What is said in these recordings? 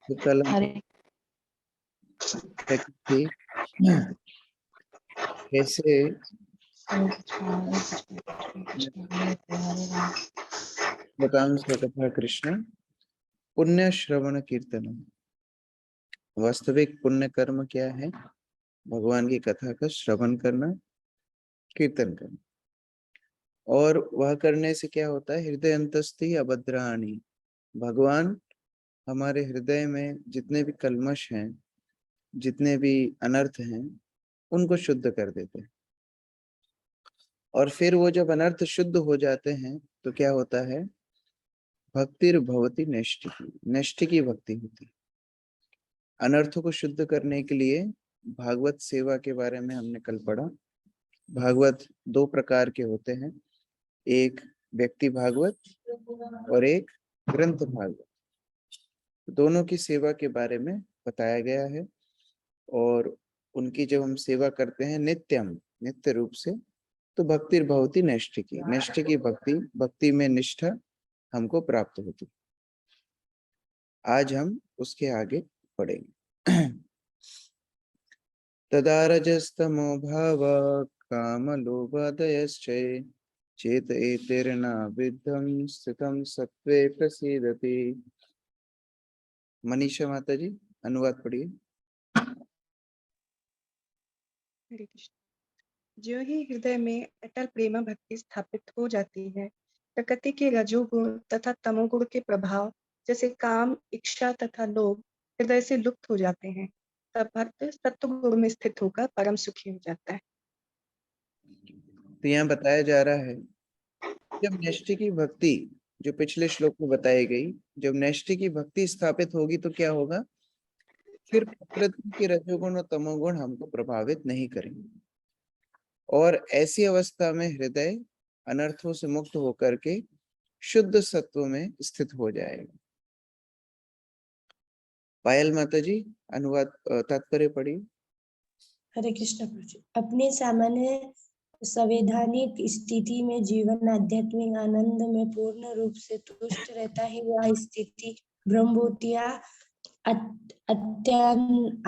तो कल हम हरे थी कैसे कथा कृष्ण पुण्य श्रवण कीर्तन। वास्तविक पुण्य कर्म क्या है? भगवान की कथा का श्रवण करना, कीर्तन करना। और वह करने से क्या होता है? हृदय अंतस्थि अभद्राणी। भगवान हमारे हृदय में जितने भी कल्मश हैं, जितने भी अनर्थ हैं, उनको शुद्ध कर देते हैं। और फिर वो जब अनर्थ शुद्ध हो जाते हैं तो क्या होता है? भक्तिर्भवति नैष्ठिकी, नैष्ठिकी भक्ति होती। अनर्थों को शुद्ध करने के लिए भागवत सेवा के बारे में हमने कल पढ़ा। भागवत दो प्रकार के होते हैं, एक व्यक्ति भागवत और एक ग्रंथ भागवत। दोनों की सेवा के बारे में बताया गया है। और उनकी जब हम सेवा करते हैं नित्य रूप से, तो भक्तिर्भवति नैष्ठिकी, नैष्ठिकी भक्ति, भक्ति में निष्ठा हमको प्राप्त होती। आज हम उसके आगे पढ़ेंगे। तदा रजस्तमो भाव काम लोभादयश्चये चेत एतेर्न विद्धं स्थितं सत्त्वे प्रसीदति। मनीषा माता जी अनुवाद पढ़िए। हरे कृष्ण। जो ही हृदय में अटल प्रेम भक्ति स्थापित हो जाती है, प्रकृति के रजोगुण तथा तमोगुण के प्रभाव जैसे काम, इच्छा तथा लोभ हृदय से लुप्त हो जाते हैं, तब भक्त सत्व गुण में स्थित होकर परम सुखी हो जाता है। तो यहाँ बताया जा रहा है, जब नैष्ठिक की भक्ति, जो पिछले श्लोक में बताई गई, जब नैष्ठिक की भक्ति स्थापित होगी तो क्या होगा? फिर प्रकृति के रजोगुण और तमोगुण हमको प्रभावित नहीं करेंगे, और ऐसी अवस्था में हृदय अनर्थों से मुक्त होकर के शुद्ध सत्व में स्थित हो जाएगा। पायल माता जी अनुवाद तात्पर्य पढ़िए। हरे कृष्ण प्रभु। अपने सामान्य संवैधानिक स्थिति में जीवन आध्यात्मिक आनंद में पूर्ण रूप से तुष्ट रहता है। वह स्थिति ब्रह्मभूतिया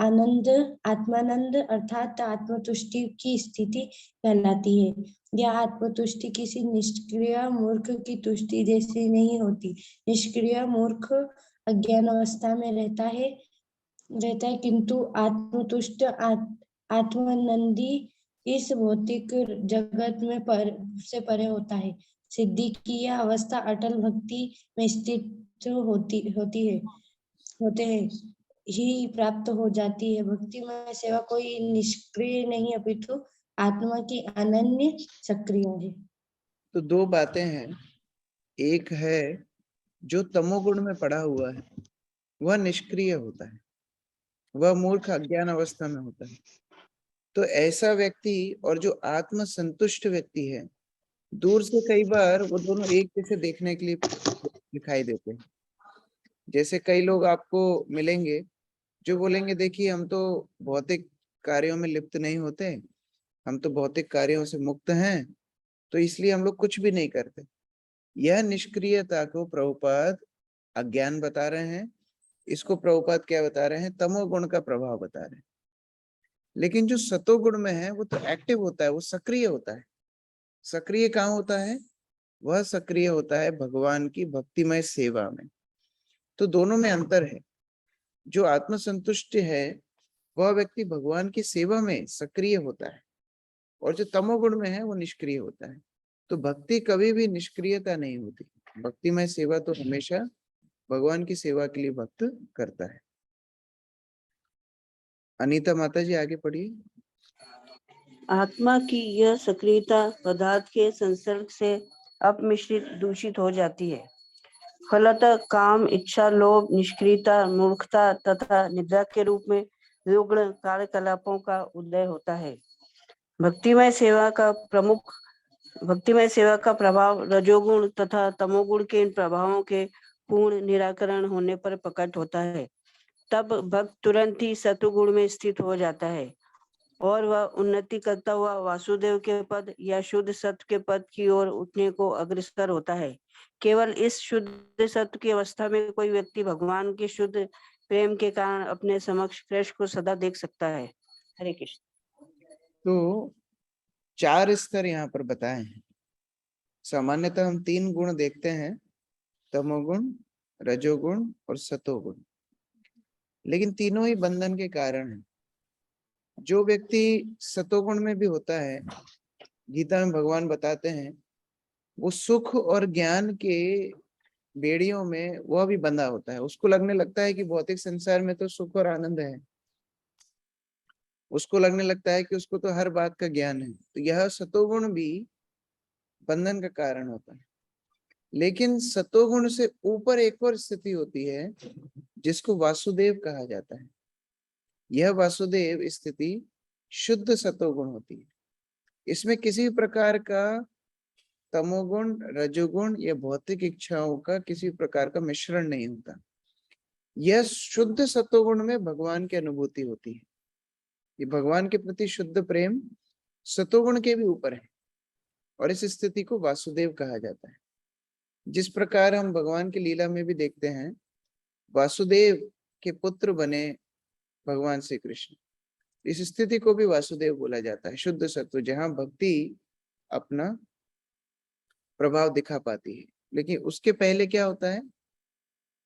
आनंद आत्मानंद अर्थात आत्मतुष्टि की स्थिति कहलाती है। यह आत्मतुष्टि किसी निष्क्रिय मूर्ख की तुष्टि जैसी नहीं होती। निष्क्रिय मूर्ख अज्ञान अवस्था में रहता है, किंतु आत्मतुष्ट आत्मानंदी इस भौतिक जगत में से परे होता है। सिद्धि की यह अवस्था अटल भक्ति में स्थित होते हैं ही प्राप्त हो जाती है। भक्ति में सेवा कोई निष्क्रिय नहीं अपितु आत्मा की अनन्य सक्रिय है। तो दो बातें हैं। एक है जो तमोगुण में पड़ा हुआ है, वह निष्क्रिय होता है, वह मूर्ख अज्ञान अवस्था में होता है। तो ऐसा व्यक्ति और जो आत्म संतुष्ट व्यक्ति है, दूर से कई बार वो दोनों एक जैसे देखने के लिए दिखाई देते हैं। जैसे कई लोग आपको मिलेंगे जो बोलेंगे, देखिए हम तो भौतिक कार्यों में लिप्त नहीं होते, हम तो भौतिक कार्यों से मुक्त हैं, तो इसलिए हम लोग कुछ भी नहीं करते। यह निष्क्रियता को प्रभुपाद अज्ञान बता रहे हैं। इसको प्रभुपाद क्या बता रहे हैं? तमोगुण का प्रभाव बता रहे हैं। लेकिन जो सतोगुण में है वो तो एक्टिव होता है, वो सक्रिय होता है। सक्रिय कहाँ होता है? वह सक्रिय होता है भगवान की भक्तिमय सेवा में। तो दोनों में अंतर है। जो आत्मसंतुष्ट है वह व्यक्ति भगवान की सेवा में सक्रिय होता है, और जो तमोगुण में है वो निष्क्रिय होता है। तो भक्ति कभी भी निष्क्रियता नहीं होती। भक्तिमय सेवा तो हमेशा भगवान की सेवा के लिए भक्त करता है। अनीता माता जी आगे पढ़िए। आत्मा की यह सक्रियता पदार्थ के संसर्ग से अपमिश्रित दूषित हो जाती है। फलतः काम, इच्छा, लोभ, निष्क्रियता, मूर्खता तथा निद्रा के रूप में युग्म कार्यकलापों का उदय होता है। भक्तिमय सेवा का प्रभाव रजोगुण तथा तमोगुण के इन प्रभावों के पूर्ण निराकरण होने पर प्रकट होता है। तब भक्त तुरंत ही सतुगुण में स्थित हो जाता है और वह उन्नति करता हुआ वासुदेव के पद या शुद्ध सत्व के पद की ओर उठने को अग्रसर होता है। केवल इस शुद्ध सत्व की अवस्था में कोई व्यक्ति भगवान के शुद्ध प्रेम के कारण अपने समक्ष कृष्ण को सदा देख सकता है। हरे कृष्ण। तो 4 स्तर यहाँ पर बताए हैं। सामान्यतः हम 3 गुण देखते हैं, तमोगुण, रजोगुण और सतोगुण, लेकिन तीनों ही बंधन के कारण हैं। जो व्यक्ति सतोगुण में भी होता है, गीता में भगवान बताते हैं, वो सुख और ज्ञान के बेड़ियों में वह भी बंधा होता है। उसको लगने लगता है कि भौतिक संसार में तो सुख और आनंद है, उसको लगने लगता है कि उसको तो हर बात का ज्ञान है। तो यह सतोगुण भी बंधन का कारण होता है। लेकिन सतोगुण से ऊपर एक और स्थिति होती है जिसको वासुदेव कहा जाता है। यह वासुदेव स्थिति शुद्ध सतोगुण होती है। इसमें किसी प्रकार का तमोगुण, रजोगुण या भौतिक इच्छाओं का किसी प्रकार का मिश्रण नहीं होता। यह शुद्ध सतोगुण में भगवान की अनुभूति होती है। ये भगवान के प्रति शुद्ध प्रेम सतोगुण के भी ऊपर है और इस स्थिति को वासुदेव कहा जाता है। जिस प्रकार हम भगवान की लीला में भी देखते हैं, वासुदेव के पुत्र बने भगवान श्री कृष्ण, इस स्थिति को भी वासुदेव बोला जाता है, शुद्ध सत्व, जहां भक्ति अपना प्रभाव दिखा पाती है। लेकिन उसके पहले क्या होता है,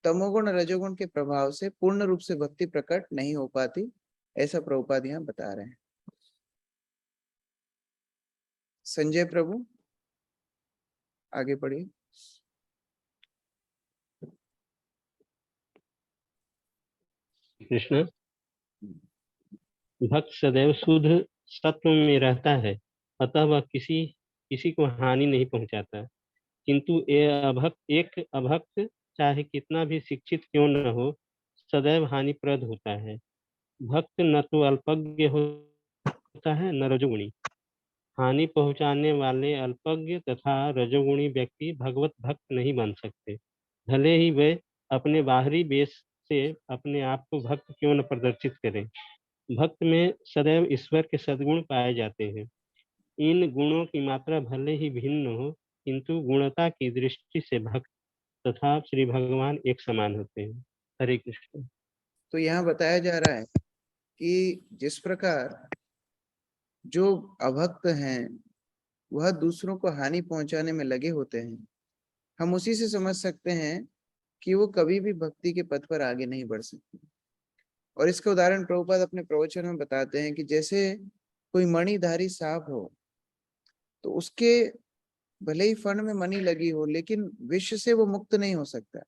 तमोगुण रजोगुण के प्रभाव से पूर्ण रूप से भक्ति प्रकट नहीं हो पाती, ऐसा प्रभुपाद यहाँ बता रहे हैं। संजय प्रभु आगे पढ़िए। कृष्ण, भक्त सदैव शुद्ध सत्व में रहता है, अतः वह किसी को हानि नहीं पहुंचाता। किंतु एक अभक्त चाहे कितना भी शिक्षित क्यों न हो, सदैव हानिप्रद होता है। भक्त न तो अल्पज्ञ होता है न रजोगुणी। हानि पहुंचाने वाले अल्पज्ञ तथा रजोगुणी व्यक्ति भगवत भक्त नहीं बन सकते, भले ही वे अपने बाहरी वेश से अपने आप को भक्त क्यों न प्रदर्शित करें। भक्त में सदैव ईश्वर के सद्गुण पाए जाते हैं। इन गुणों की मात्रा भले ही भिन्न हो, किंतु गुणता की दृष्टि से भक्त तथा श्री भगवान एक समान होते हैं। हरे कृष्ण। तो यहाँ बताया जा रहा है कि जिस प्रकार जो अभक्त हैं वह दूसरों को हानि पहुंचाने में लगे होते हैं, हम उसी से समझ सकते हैं कि वो कभी भी भक्ति के पथ पर आगे नहीं बढ़ सकते। और इसका उदाहरण प्रभुपाद अपने प्रवचन में बताते हैं कि जैसे कोई मणिधारी सांप हो, तो उसके भले ही फण में मणि लगी हो, लेकिन विष से वो मुक्त नहीं हो सकता,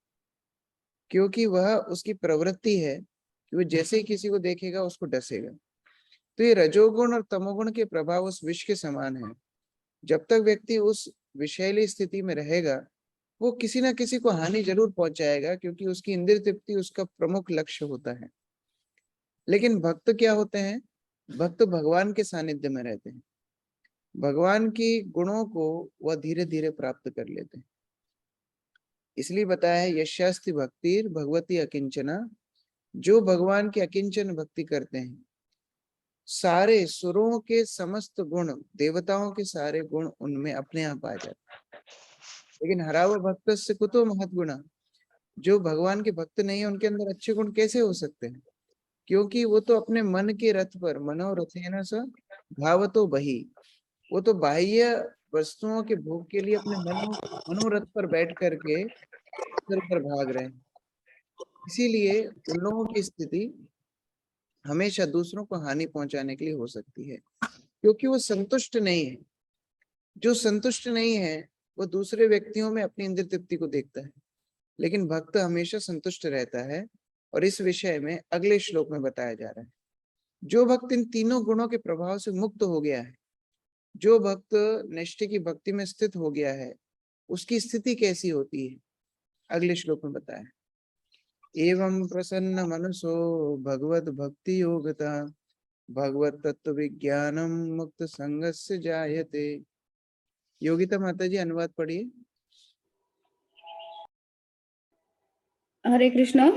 क्योंकि वह उसकी प्रवृत्ति है कि वो जैसे ही किसी को देखेगा उसको डसेगा। तो ये रजोगुण और तमोगुण के प्रभाव उस विष के समान है। जब तक व्यक्ति उस विषैली स्थिति में रहेगा, वो किसी ना किसी को हानि जरूर पहुंचाएगा, क्योंकि उसकी इंद्रिय तृप्ति उसका प्रमुख लक्ष्य होता है। लेकिन भक्त क्या होते हैं, भक्त भगवान के सानिध्य में रहते हैं, भगवान की गुणों को वह धीरे धीरे प्राप्त कर लेते हैं। इसलिए बताया है यशास्ति भक्तिर भगवती अकिंचना, जो भगवान की अकिंचन भक्ति करते हैं, सारे सुरों के समस्त गुण, देवताओं के सारे गुण उनमें अपने आप आ जाते हैं। लेकिन हराव भक्त से कुतो महत गुणा, जो भगवान के भक्त नहीं है उनके अंदर अच्छे गुण कैसे हो सकते हैं, क्योंकि वो तो अपने मन के रथ पर, मनोरथेन स धावतो बहि, वो तो बाह्य वस्तुओं के भोग के लिए अपने मनोरथ पर बैठ करके इधर उधर भाग रहे हैं। इसीलिए उन लोगों की स्थिति हमेशा दूसरों को हानि पहुंचाने के लिए हो सकती है, क्योंकि वो संतुष्ट नहीं है। जो संतुष्ट नहीं है वो दूसरे व्यक्तियों में अपनी इंद्रिय तृप्ति को देखता है, लेकिन भक्त हमेशा संतुष्ट रहता है। और इस विषय में अगले श्लोक में बताया जा रहा है, जो भक्त इन तीनों गुणों के प्रभाव से मुक्त हो गया है, जो भक्त निष्ठा की भक्ति में स्थित हो गया है, उसकी स्थिति कैसी होती है, अगले श्लोक में बताया। एवं प्रसन्न मनसो भगवत भक्ति योगता, भगवत तत्व विज्ञानम मुक्त संगस्य जायते। योगिता माता जी अनुवाद पढ़िए। हरे कृष्ण।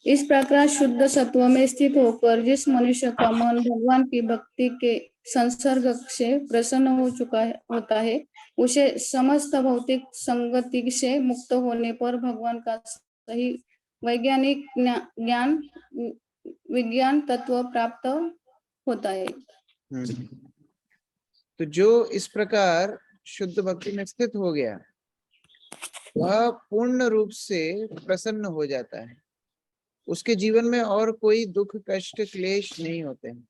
इस प्रकार शुद्ध सत्व में स्थित होकर जिस मनुष्य का मन भगवान की भक्ति के संसर्ग से प्रसन्न हो चुका होता है, उसे समस्त भौतिक संगति से मुक्त होने पर भगवान का सही वैज्ञानिक ज्ञान विज्ञान तत्व प्राप्त होता है। तो जो इस प्रकार शुद्ध भक्ति में स्थित हो गया वह पूर्ण रूप से प्रसन्न हो जाता है। उसके जीवन में और कोई दुख कष्ट क्लेश नहीं होते हैं।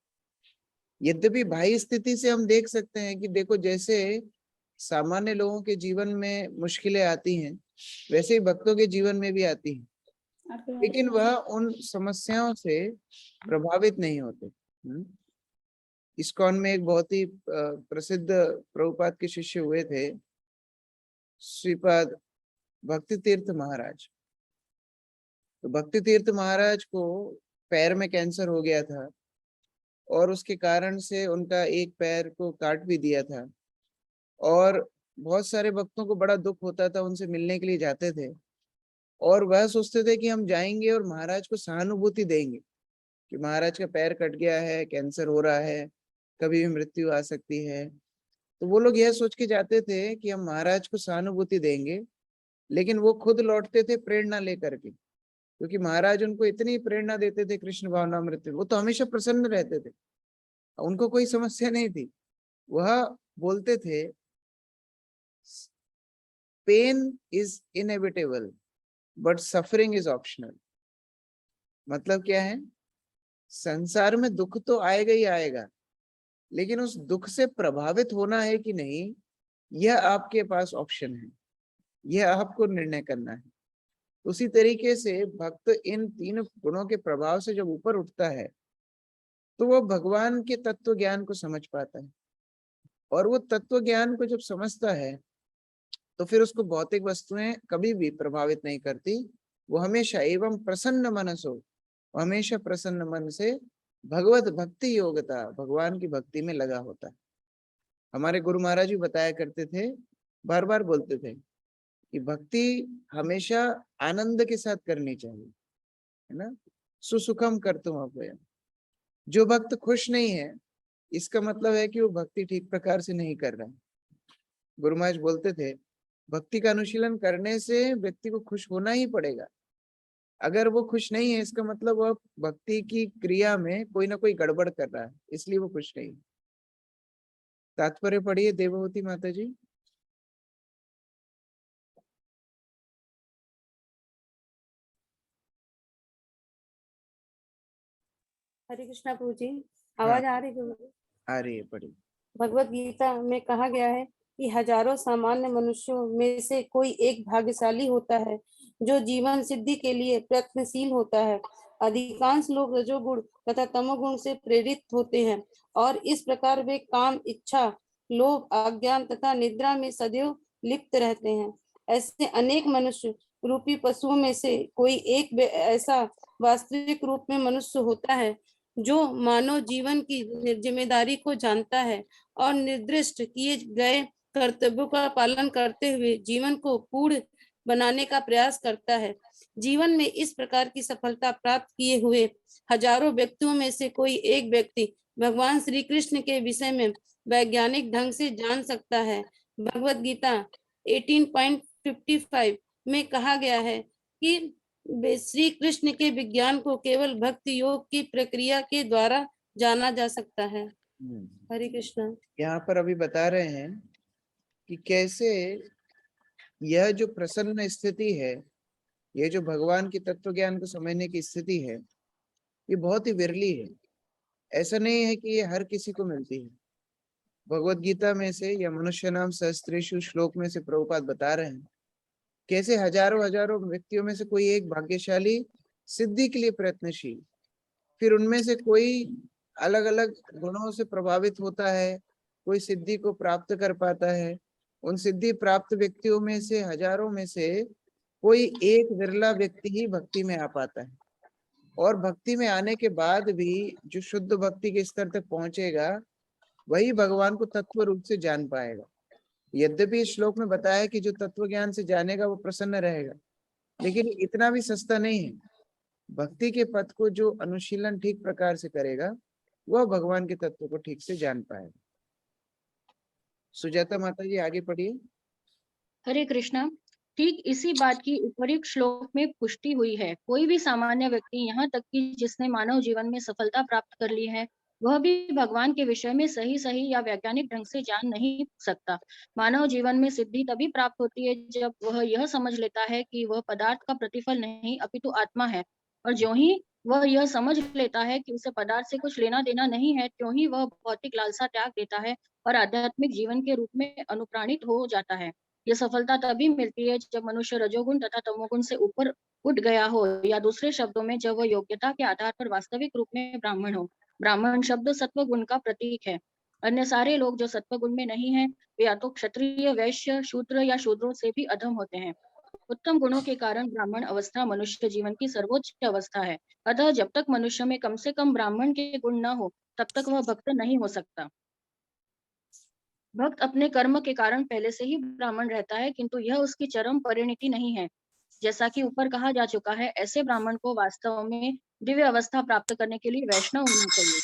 यद्यपि बाह्य स्थिति से हम देख सकते हैं कि देखो जैसे सामान्य लोगों के जीवन में मुश्किलें आती हैं वैसे ही भक्तों के जीवन में भी आती हैं, लेकिन वह उन समस्याओं से प्रभावित नहीं होते। इस्कॉन में एक बहुत ही प्रसिद्ध प्रभुपाद के शिष्य हुए थे, श्रीपाद भक्ति तीर्थ महाराज। तो भक्ति तीर्थ महाराज को पैर में कैंसर हो गया था और उसके कारण से उनका एक पैर को काट भी दिया था और बहुत सारे भक्तों को बड़ा दुख होता था, उनसे मिलने के लिए जाते थे और वह सोचते थे कि हम जाएंगे और महाराज को सहानुभूति देंगे कि महाराज का पैर कट गया है, कैंसर हो रहा है, कभी भी मृत्यु आ सकती है। तो वो लोग यह सोच के जाते थे कि हम महाराज को सहानुभूति देंगे, लेकिन वो खुद लौटते थे प्रेरणा लेकर के, क्योंकि महाराज उनको इतनी प्रेरणा देते थे कृष्ण भावनामृत, वो तो हमेशा प्रसन्न रहते थे, उनको कोई समस्या नहीं थी। वह बोलते थे pain is inevitable but suffering is optional. मतलब क्या है, संसार में दुख तो आएगा ही आएगा, लेकिन उस दुख से प्रभावित होना है कि नहीं यह आपके पास ऑप्शन है, यह आपको निर्णय करना है। उसी तरीके से भक्त इन तीन गुणों के प्रभाव से जब ऊपर उठता है तो वह भगवान के तत्व ज्ञान को समझ पाता है, और वो तत्व ज्ञान को जब समझता है तो फिर उसको भौतिक वस्तुएं कभी भी प्रभावित नहीं करती। वो हमेशा एवं प्रसन्न मनसो, हमेशा प्रसन्न मन से भगवत भक्ति योगता, भगवान की भक्ति में लगा होता है। हमारे गुरु महाराज भी बताया करते थे, बार बार बोलते थे कि भक्ति हमेशा आनंद के साथ करनी चाहिए, है ना। सुसुखम कर्तुम अभयम। जो भक्त खुश नहीं है इसका मतलब है कि वो भक्ति ठीक प्रकार से नहीं कर रहा है। गुरु महाराज बोलते थे भक्ति का अनुशीलन करने से व्यक्ति को खुश होना ही पड़ेगा। अगर वो खुश नहीं है इसका मतलब वह भक्ति की क्रिया में कोई ना कोई गड़बड़ कर रहा है, इसलिए वो खुश नहीं। तात्पर्य पढ़िए देवभूति माता जी। हरे कृष्णा प्रभु जी, आवाज आ रही है? आ रही है, पढ़िए। भगवत गीता में कहा गया है कि हजारों सामान्य मनुष्यों में से कोई एक भाग्यशाली होता है जो जीवन सिद्धि के लिए प्रयत्नशील होता है। अधिकांश लोग रजोगुण तथा तमोगुण से प्रेरित होते हैं और इस प्रकार वे काम, इच्छा, लोभ, अज्ञान तथा निद्रा में सदैव लिप्त रहते हैं। ऐसे अनेक मनुष्य रूपी पशुओं में से कोई एक ऐसा वास्तविक रूप में मनुष्य होता है जो मानव जीवन की जिम्मेदारी को जानता है और निर्दिष्ट किए गए कर्तव्यों का पालन करते हुए जीवन को पूर्ण बनाने का प्रयास करता है। जीवन में इस प्रकार की सफलता प्राप्त किए हुए हजारों व्यक्तियों में से कोई एक व्यक्ति भगवान श्री कृष्ण के विषय में वैज्ञानिक ढंग से जान सकता है। भगवत गीता 18.55 में कहा गया है कि श्री कृष्ण के विज्ञान को केवल भक्ति योग की प्रक्रिया के द्वारा जाना जा सकता है। हरे कृष्ण। यहाँ पर अभी बता रहे हैं कि कैसे यह जो प्रसन्न स्थिति है, ये जो भगवान की तत्व ज्ञान को समझने की स्थिति है, ये बहुत ही विरली है। ऐसा नहीं है कि ये हर किसी को मिलती है। भगवत गीता में से या मनुष्य नाम सहस्त्रेषु श्लोक में से प्रभुपाद बता रहे हैं कैसे हजारों हजारों व्यक्तियों में से कोई एक भाग्यशाली सिद्धि के लिए प्रयत्नशील, फिर उनमें से कोई अलग अलग गुणों से प्रभावित होता है, कोई सिद्धि को प्राप्त कर पाता है। उन सिद्धि प्राप्त व्यक्तियों में से हजारों में से कोई एक विरला व्यक्ति ही भक्ति में आ पाता है, और भक्ति में आने के बाद भी जो शुद्ध भक्ति के स्तर तक पहुंचेगा वही भगवान को तत्व रूप से जान पाएगा। यद्यपि इस श्लोक में बताया कि जो तत्व ज्ञान से जानेगा वो प्रसन्न रहेगा, लेकिन इतना भी सस्ता नहीं है। भक्ति के पथ को जो अनुशीलन ठीक प्रकार से करेगा वह भगवान के तत्व को ठीक से जान पाएगा। सुजाता माता जी आगे पढ़िए। हरे कृष्णा। ठीक इसी बात की उपर्युक्त श्लोक में पुष्टि हुई है। कोई भी सामान्य व्यक्ति, यहाँ तक कि जिसने मानव जीवन में सफलता प्राप्त कर ली है, वह भी भगवान के विषय में सही सही या वैज्ञानिक ढंग से जान नहीं सकता। मानव जीवन में सिद्धि तभी प्राप्त होती है जब वह यह समझ लेता है कि वह पदार्थ का प्रतिफल नहीं अपितु आत्मा है, और ज्यों ही वह यह समझ लेता है कि उसे पदार्थ से कुछ लेना देना नहीं है, त्यों ही वह भौतिक लालसा त्याग देता है और आध्यात्मिक जीवन के रूप में अनुप्राणित हो जाता है। ये सफलता तभी मिलती है जब मनुष्य रजोगुण तथा तमोगुण से ऊपर उठ गया हो, या दूसरे शब्दों में जब वह योग्यता के आधार पर वास्तविक रूप में ब्राह्मण हो। ब्राह्मण शब्द सत्व गुण का प्रतीक है। अन्य सारे लोग जो सत्व गुण में नहीं है, वे या तो क्षत्रिय, वैश्य, शूद्र या शूद्रों से भी अधम होते हैं। उत्तम गुणों के कारण ब्राह्मण अवस्था मनुष्य जीवन की सर्वोच्च अवस्था है। अतः जब तक मनुष्य में कम से कम ब्राह्मण के गुण न हो, तब तक वह भक्त नहीं हो सकता। भक्त अपने कर्म के कारण पहले से ही ब्राह्मण रहता है, किंतु यह उसकी चरम परिणति नहीं है। जैसा कि ऊपर कहा जा चुका है, ऐसे ब्राह्मण को वास्तव में दिव्य अवस्था प्राप्त करने के लिए वैष्णव होना चाहिए।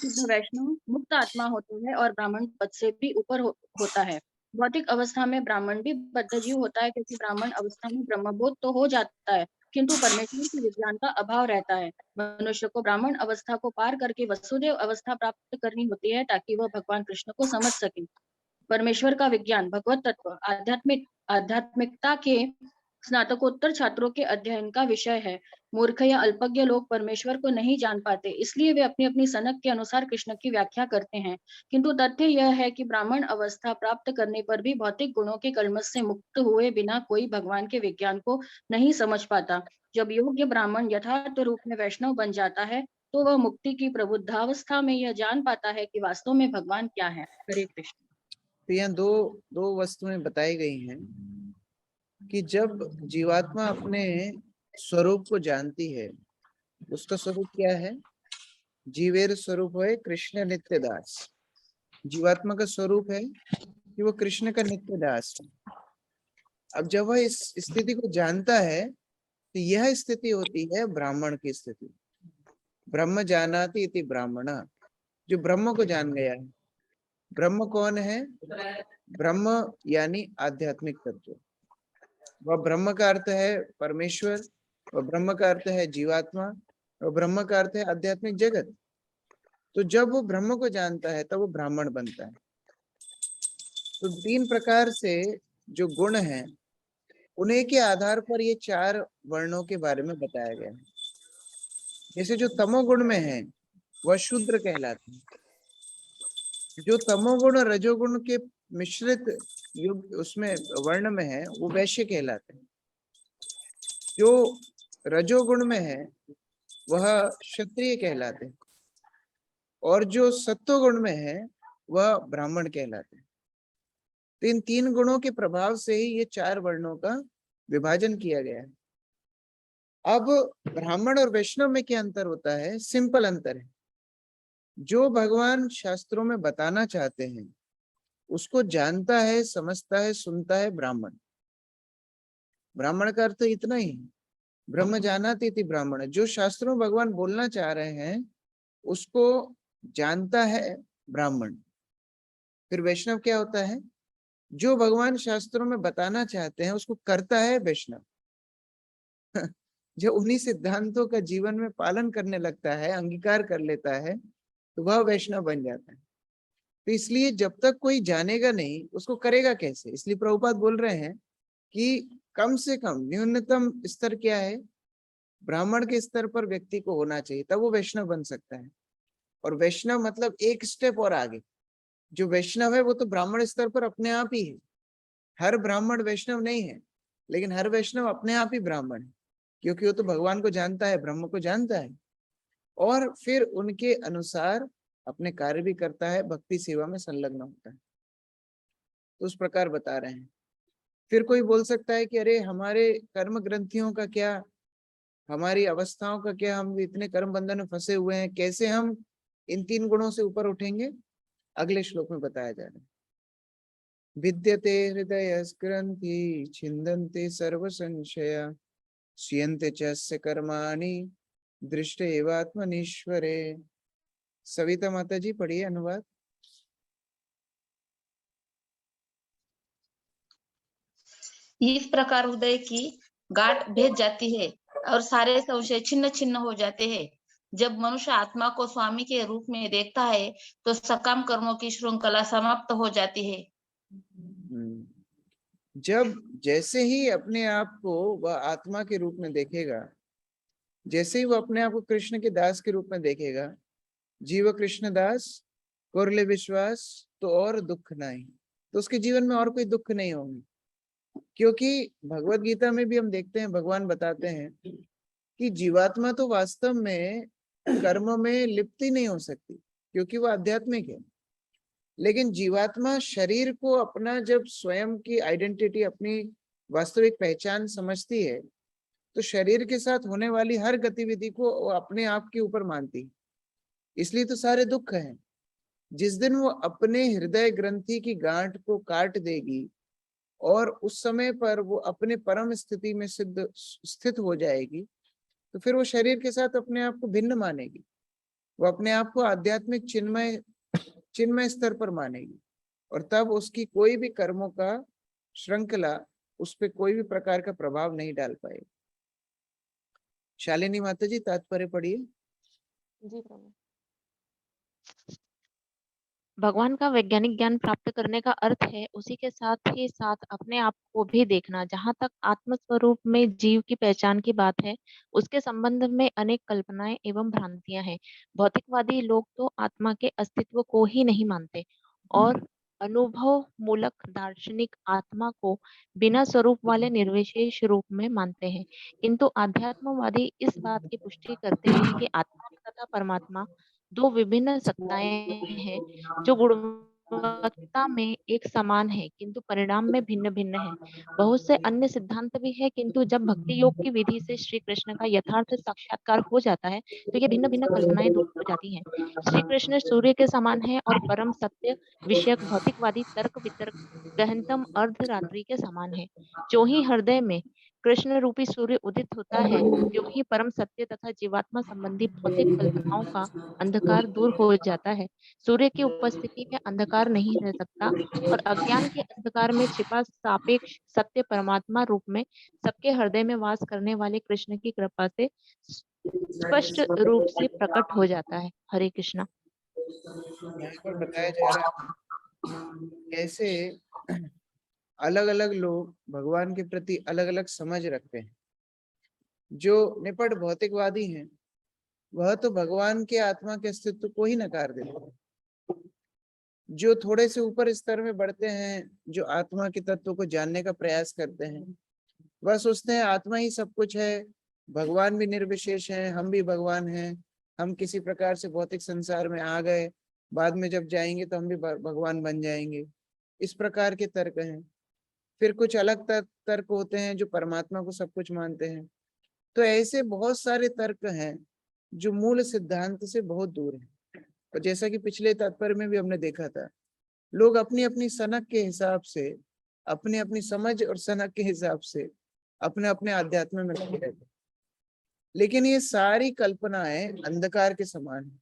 शुद्ध वैष्णव मुक्त आत्मा होता है और ब्राह्मण पद से भी ऊपर होता है। भौतिक अवस्था में ब्राह्मण भी बद्धजीव होता है, क्योंकि ब्राह्मण अवस्था में ब्रह्मबोध तो हो जाता है, किंतु परमेश्वर के विज्ञान का अभाव रहता है। मनुष्य को ब्राह्मण अवस्था को पार करके वसुदेव अवस्था प्राप्त करनी होती है, ताकि वह भगवान कृष्ण को समझ सके। परमेश्वर का विज्ञान, भगवत तत्व, आध्यात्मिकता के स्नातकोत्तर छात्रों के अध्ययन का विषय है। मूर्ख या अल्पज्ञ लोग परमेश्वर को नहीं जान पाते, इसलिए वे अपनी अपनी सनक के अनुसार कृष्ण की व्याख्या करते हैं। किंतु तथ्य यह है कि ब्राह्मण अवस्था प्राप्त करने पर भी भौतिक गुणों के कलमश से मुक्त हुए बिना कोई भगवान के विज्ञान को नहीं समझ पाता। जब योग्य ब्राह्मण यथार्थ रूप में वैष्णव बन जाता है, तो वह मुक्ति की प्रबुद्धावस्था में यह जान पाता है कि वास्तव में भगवान क्या है। हरे कृष्ण। तो यहाँ दो वस्तुएं बताई गई हैं कि जब जीवात्मा अपने स्वरूप को जानती है, उसका स्वरूप क्या है? जीवेर स्वरूप है कृष्ण नित्य दास। जीवात्मा का स्वरूप है कि वो कृष्ण का नित्य दास है। अब जब वह इस स्थिति को जानता है, तो यह स्थिति होती है ब्राह्मण की स्थिति। ब्रह्म जानाति इति ब्राह्मण, जो ब्रह्म को जान गया है। ब्रह्म कौन है? ब्रह्म यानी आध्यात्मिक तत्व। वह ब्रह्म का अर्थ है परमेश्वर, वह ब्रह्म का अर्थ है जीवात्मा, वह ब्रह्म का अर्थ है आध्यात्मिक जगत। तो जब वो ब्रह्म को जानता है, तब वो ब्राह्मण बनता है। तो 3 प्रकार से जो गुण हैं, उन्हीं के आधार पर ये 4 वर्णों के बारे में बताया गया है। जैसे जो तमोगुण में है, वह शूद्र कहलाते हैं। जो तमोगुण और रजोगुण के मिश्रित युग उसमें वर्ण में है, वो वैश्य कहलाते हैं। जो रजोगुण में है, वह क्षत्रिय कहलाते हैं, और जो सत्वगुण में है, वह ब्राह्मण कहलाते हैं। तो इन 3 गुणों के प्रभाव से ही ये 4 वर्णों का विभाजन किया गया है। अब ब्राह्मण और वैष्णव में क्या अंतर होता है? सिंपल अंतर है। जो भगवान शास्त्रों में बताना चाहते हैं, उसको जानता है, समझता है, सुनता है ब्राह्मण। ब्राह्मण का अर्थ इतना ही, ब्रह्म जानाति इति ब्राह्मण। जो शास्त्रों में भगवान बोलना चाह रहे हैं, उसको जानता है ब्राह्मण। फिर वैष्णव क्या होता है? जो भगवान शास्त्रों में बताना चाहते हैं, उसको करता है वैष्णव। जो उन्हीं सिद्धांतों का जीवन में पालन करने लगता है, अंगीकार कर लेता है, तो वह वैष्णव बन जाता है। तो इसलिए जब तक कोई जानेगा नहीं, उसको करेगा कैसे? इसलिए प्रभुपाद बोल रहे हैं कि कम से कम न्यूनतम स्तर क्या है? ब्राह्मण के स्तर पर व्यक्ति को होना चाहिए, तब वो वैष्णव बन सकता है। और वैष्णव मतलब एक स्टेप और आगे। जो वैष्णव है वो तो ब्राह्मण स्तर पर अपने आप ही है। हर ब्राह्मण वैष्णव नहीं है, लेकिन हर वैष्णव अपने आप ही ब्राह्मण है, क्योंकि वो तो भगवान को जानता है, ब्रह्म को जानता है, और फिर उनके अनुसार अपने कार्य भी करता है, भक्ति सेवा में संलग्न होता है। तो उस प्रकार बता रहे हैं। फिर कोई बोल सकता है कि अरे हमारे कर्म ग्रंथियों का क्या, हमारी अवस्थाओं का क्या, हम इतने कर्म बंधन में फंसे हुए हैं, कैसे हम इन 3 गुणों से ऊपर उठेंगे? अगले श्लोक में बताया जा रहा है। विद्यते हृदय ग्रंथि छिन्दन्ते सर्व संशया श्रियन्ते च कर्माणि दृष्टे एवात्मनीश्वरे। सविता माता जी पढ़िए अनुवाद। इस प्रकार हृदय की गांठ भेद जाती है और सारे संशय छिन्न छिन्न हो जाते हैं। जब मनुष्य आत्मा को स्वामी के रूप में देखता है तो सकाम कर्मों की श्रृंखला समाप्त हो जाती है। जब जैसे ही अपने आप को वह आत्मा के रूप में देखेगा, जैसे ही वो अपने आप को कृष्ण के दास के रूप में देखेगा, जीव कृष्ण दास कोरले विश्वास तो और दुख नहीं, तो उसके जीवन में और कोई दुख नहीं होंगे। क्योंकि भगवत गीता में भी हम देखते हैं, भगवान बताते हैं कि जीवात्मा तो वास्तव में कर्म में लिप्त ही नहीं हो सकती, क्योंकि वो आध्यात्मिक है। लेकिन जीवात्मा शरीर को अपना जब स्वयं की आइडेंटिटी, अपनी वास्तविक पहचान समझती है, तो शरीर के साथ होने वाली हर गतिविधि को वो अपने आप के ऊपर मानती है। इसलिए तो सारे दुख हैं। जिस दिन वो अपने हृदय ग्रंथि की गांठ को काट देगी और उस समय पर वो अपने परम स्थिति में स्थित हो जाएगी, तो फिर वो शरीर के साथ अपने आप को भिन्न मानेगी। वो अपने आप को आध्यात्मिक चिन्मय स्तर पर मानेगी, और तब उसकी कोई भी कर्मों का श्रृंखला उस पर कोई भी प्रकार का प्रभाव नहीं डाल पाएगी। शालिनी माता जी, तात्पर्य पढ़िए। जी प्रभु। भगवान का वैज्ञानिक ज्ञान प्राप्त करने का अर्थ है उसी के साथ ही साथ अपने आप को भी देखना। जहाँ तक आत्म स्वरूप में जीव की पहचान की बात है, उसके संबंध में अनेक कल्पनाएं एवं भ्रांतियां हैं। भौतिकवादी लोग तो आत्मा के अस्तित्व को ही नहीं मानते और अनुभव मूलक दार्शनिक आत्मा को बिना स्वरूप वाले निर्विशेष रूप में मानते हैं, किंतु आध्यात्मवादी इस बात की पुष्टि करते हैं कि आत्मा तथा परमात्मा दो विभिन्न सत्ताएं हैं जो गुणवत्ता में एक समान है किंतु परिणाम में भिन्न भिन्न है। बहुत से अन्य सिद्धांत भी है, किंतु जब भक्ति योग की विधि से श्री कृष्ण का यथार्थ साक्षात्कार हो जाता है तो ये भिन्न भिन्न कल्पनाएं दूर हो जाती हैं। श्री कृष्ण सूर्य के समान है और परम सत्य विषयक भौतिकवादी तर्क वितर्क गहनतम अर्धरात्रि के समान है। जो ही हृदय में कृष्ण रूपी सूर्य उदित होता है, त्यों ही परम सत्य तथा जीवात्मा संबंधी भौतिक कल्पनाओं का अंधकार दूर हो जाता है। सूर्य की उपस्थिति में अंधकार नहीं रह सकता और अज्ञान के अंधकार में छिपा सापेक्ष सत्य परमात्मा रूप में सबके हृदय में वास करने वाले कृष्ण की कृपा से स्पष्ट रूप से प्रकट हो जाता है। हरे कृष्णा। यहाँ पर बताया जा रहा है कैसे अलग अलग लोग भगवान के प्रति अलग अलग समझ रखते हैं। जो निपट भौतिकवादी हैं, वह तो भगवान के आत्मा के अस्तित्व को ही नकार देते हैं। जो थोड़े से ऊपर स्तर में बढ़ते हैं, जो आत्मा के तत्व को जानने का प्रयास करते हैं, वह सोचते हैं आत्मा ही सब कुछ है, भगवान भी निर्विशेष है, हम भी भगवान हैं, हम किसी प्रकार से भौतिक संसार में आ गए, बाद में जब जाएंगे तो हम भी भगवान बन जाएंगे। इस प्रकार के तर्क हैं। फिर कुछ अलग तर्क होते हैं जो परमात्मा को सब कुछ मानते हैं। तो ऐसे बहुत सारे तर्क हैं जो मूल सिद्धांत से बहुत दूर हैं। और जैसा कि पिछले तात्पर्य में भी हमने देखा था, लोग अपनी अपनी सनक के हिसाब से, अपनी अपनी समझ और सनक के हिसाब से अपने अपने आध्यात्म में लगे रहते। लेकिन ये सारी कल्पनाएं अंधकार के समान है।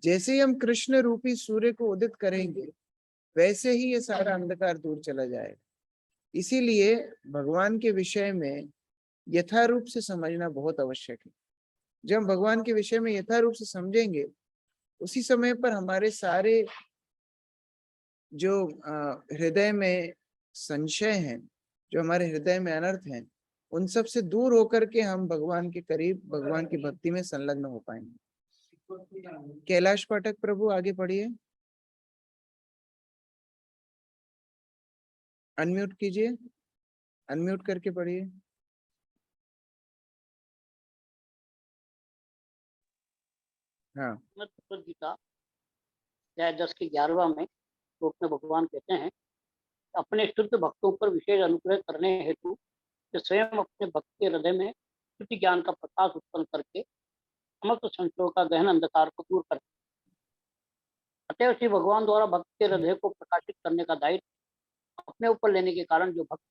जैसे ही हम कृष्ण रूपी सूर्य को उदित करेंगे, वैसे ही ये सारा अंधकार दूर चला जाएगा। इसीलिए भगवान के विषय में यथारूप से समझना बहुत आवश्यक है। जब हम भगवान के विषय में यथारूप से समझेंगे, उसी समय पर हमारे सारे जो हृदय में संशय हैं, जो हमारे हृदय में अनर्थ हैं, उन सब से दूर होकर के हम भगवान के करीब, भगवान की भक्ति में संलग्न हो पाएंगे। कैलाश पाठक प्रभु, आगे पढ़िए। अनम्यूट कीजिए, अनम्यूट करके पढ़िए। हाँ। गीता अध्याय 10 के 11वां में श्लोक में भगवान कहते हैं, अपने शुद्ध भक्तों पर विशेष अनुग्रह करने हेतु जो स्वयं अपने भक्त के हृदय में शुद्धि ज्ञान का प्रकाश उत्पन्न करके समस्त संशयों का गहन अंधकार को दूर करते। अतः श्री भगवान द्वारा भक्त के हृदय को प्रकाशित करने का दायित्व अपने ऊपर लेने के कारण जो भक्त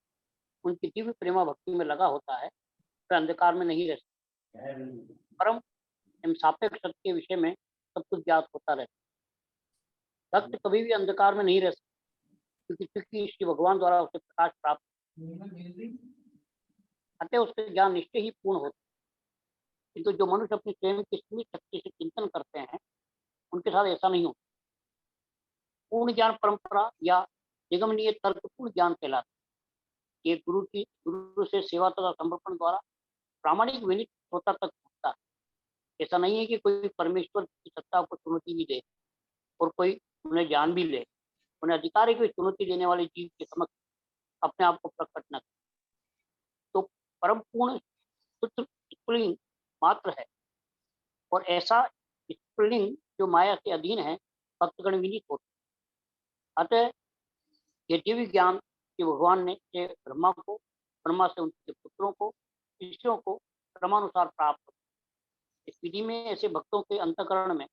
उनकी दिव्य प्रेमा भक्ति में लगा होता है, वह अंधकार में नहीं रह सकता। परम एवं सापेक्ष सत्य के विषय में सब कुछ ज्ञात होता रहता। भक्त कभी भी अंधकार में नहीं रह सकता, क्योंकि श्री भगवान द्वारा उसे प्रकाश प्राप्त अतः उसके ज्ञान निश्चय ही पूर्ण होते, किंतु जो मनुष्य अपनी स्वयं की सीमित शक्ति से चिंतन करते हैं उनके साथ ऐसा नहीं होता। पूर्ण ज्ञान परंपरा या निगमनीय तर्कपूर्ण ज्ञान कहलाता है। ये गुरु से सेवा तथा समर्पण द्वारा प्रामाणिक विनित श्रोता तक पहुंचता है। ऐसा नहीं है कि कोई परमेश्वर की सत्ता को चुनौती भी दे और कोई उन्हें जान भी ले, उन्हें अधिकार है कि चुनौती देने वाले जीव के समक्ष अपने आप को प्रकट न करे। तो परम पूर्ण शुद्ध स्फुलिंग मात्र है, और ऐसा स्फुलिंग जो माया के अधीन है भक्तगण विनीत होते। अतः ये दिव्य ज्ञान कि भगवान ने ब्रह्मा को, ब्रह्मा से उनके पुत्रों को, शिष्यों को क्रमानुसार प्राप्त हो। इस विधि में ऐसे भक्तों के अंतःकरण में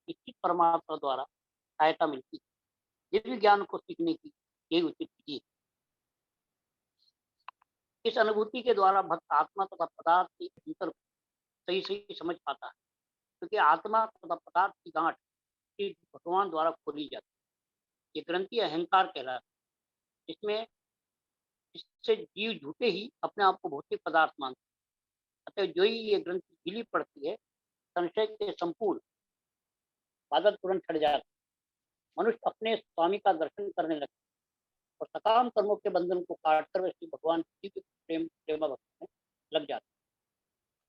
इच्छित परमात्मा द्वारा सहायता मिलती है। दिव्य ज्ञान को सीखने की यही उचित विधि है। इस अनुभूति के द्वारा भक्त आत्मा तथा पदार्थ के अंतर सही सही समझ पाता है, क्योंकि आत्मा तथा पदार्थ की गांठ भगवान द्वारा खोली जाती है। ये ग्रंथि अहंकार कहलाता है, इसमें इससे जीव झूठे ही अपने आप को भौतिक पदार्थ मानते हैं। अतः जो ही ये ग्रंथि ढीली पड़ती है, संशय के संपूर्ण बादल तुरंत छट जाते, मनुष्य अपने स्वामी का दर्शन करने लगता और सकाम कर्मों के बंधन को काटकर वैसे भगवान की प्रेम भक्ति में लग जाता।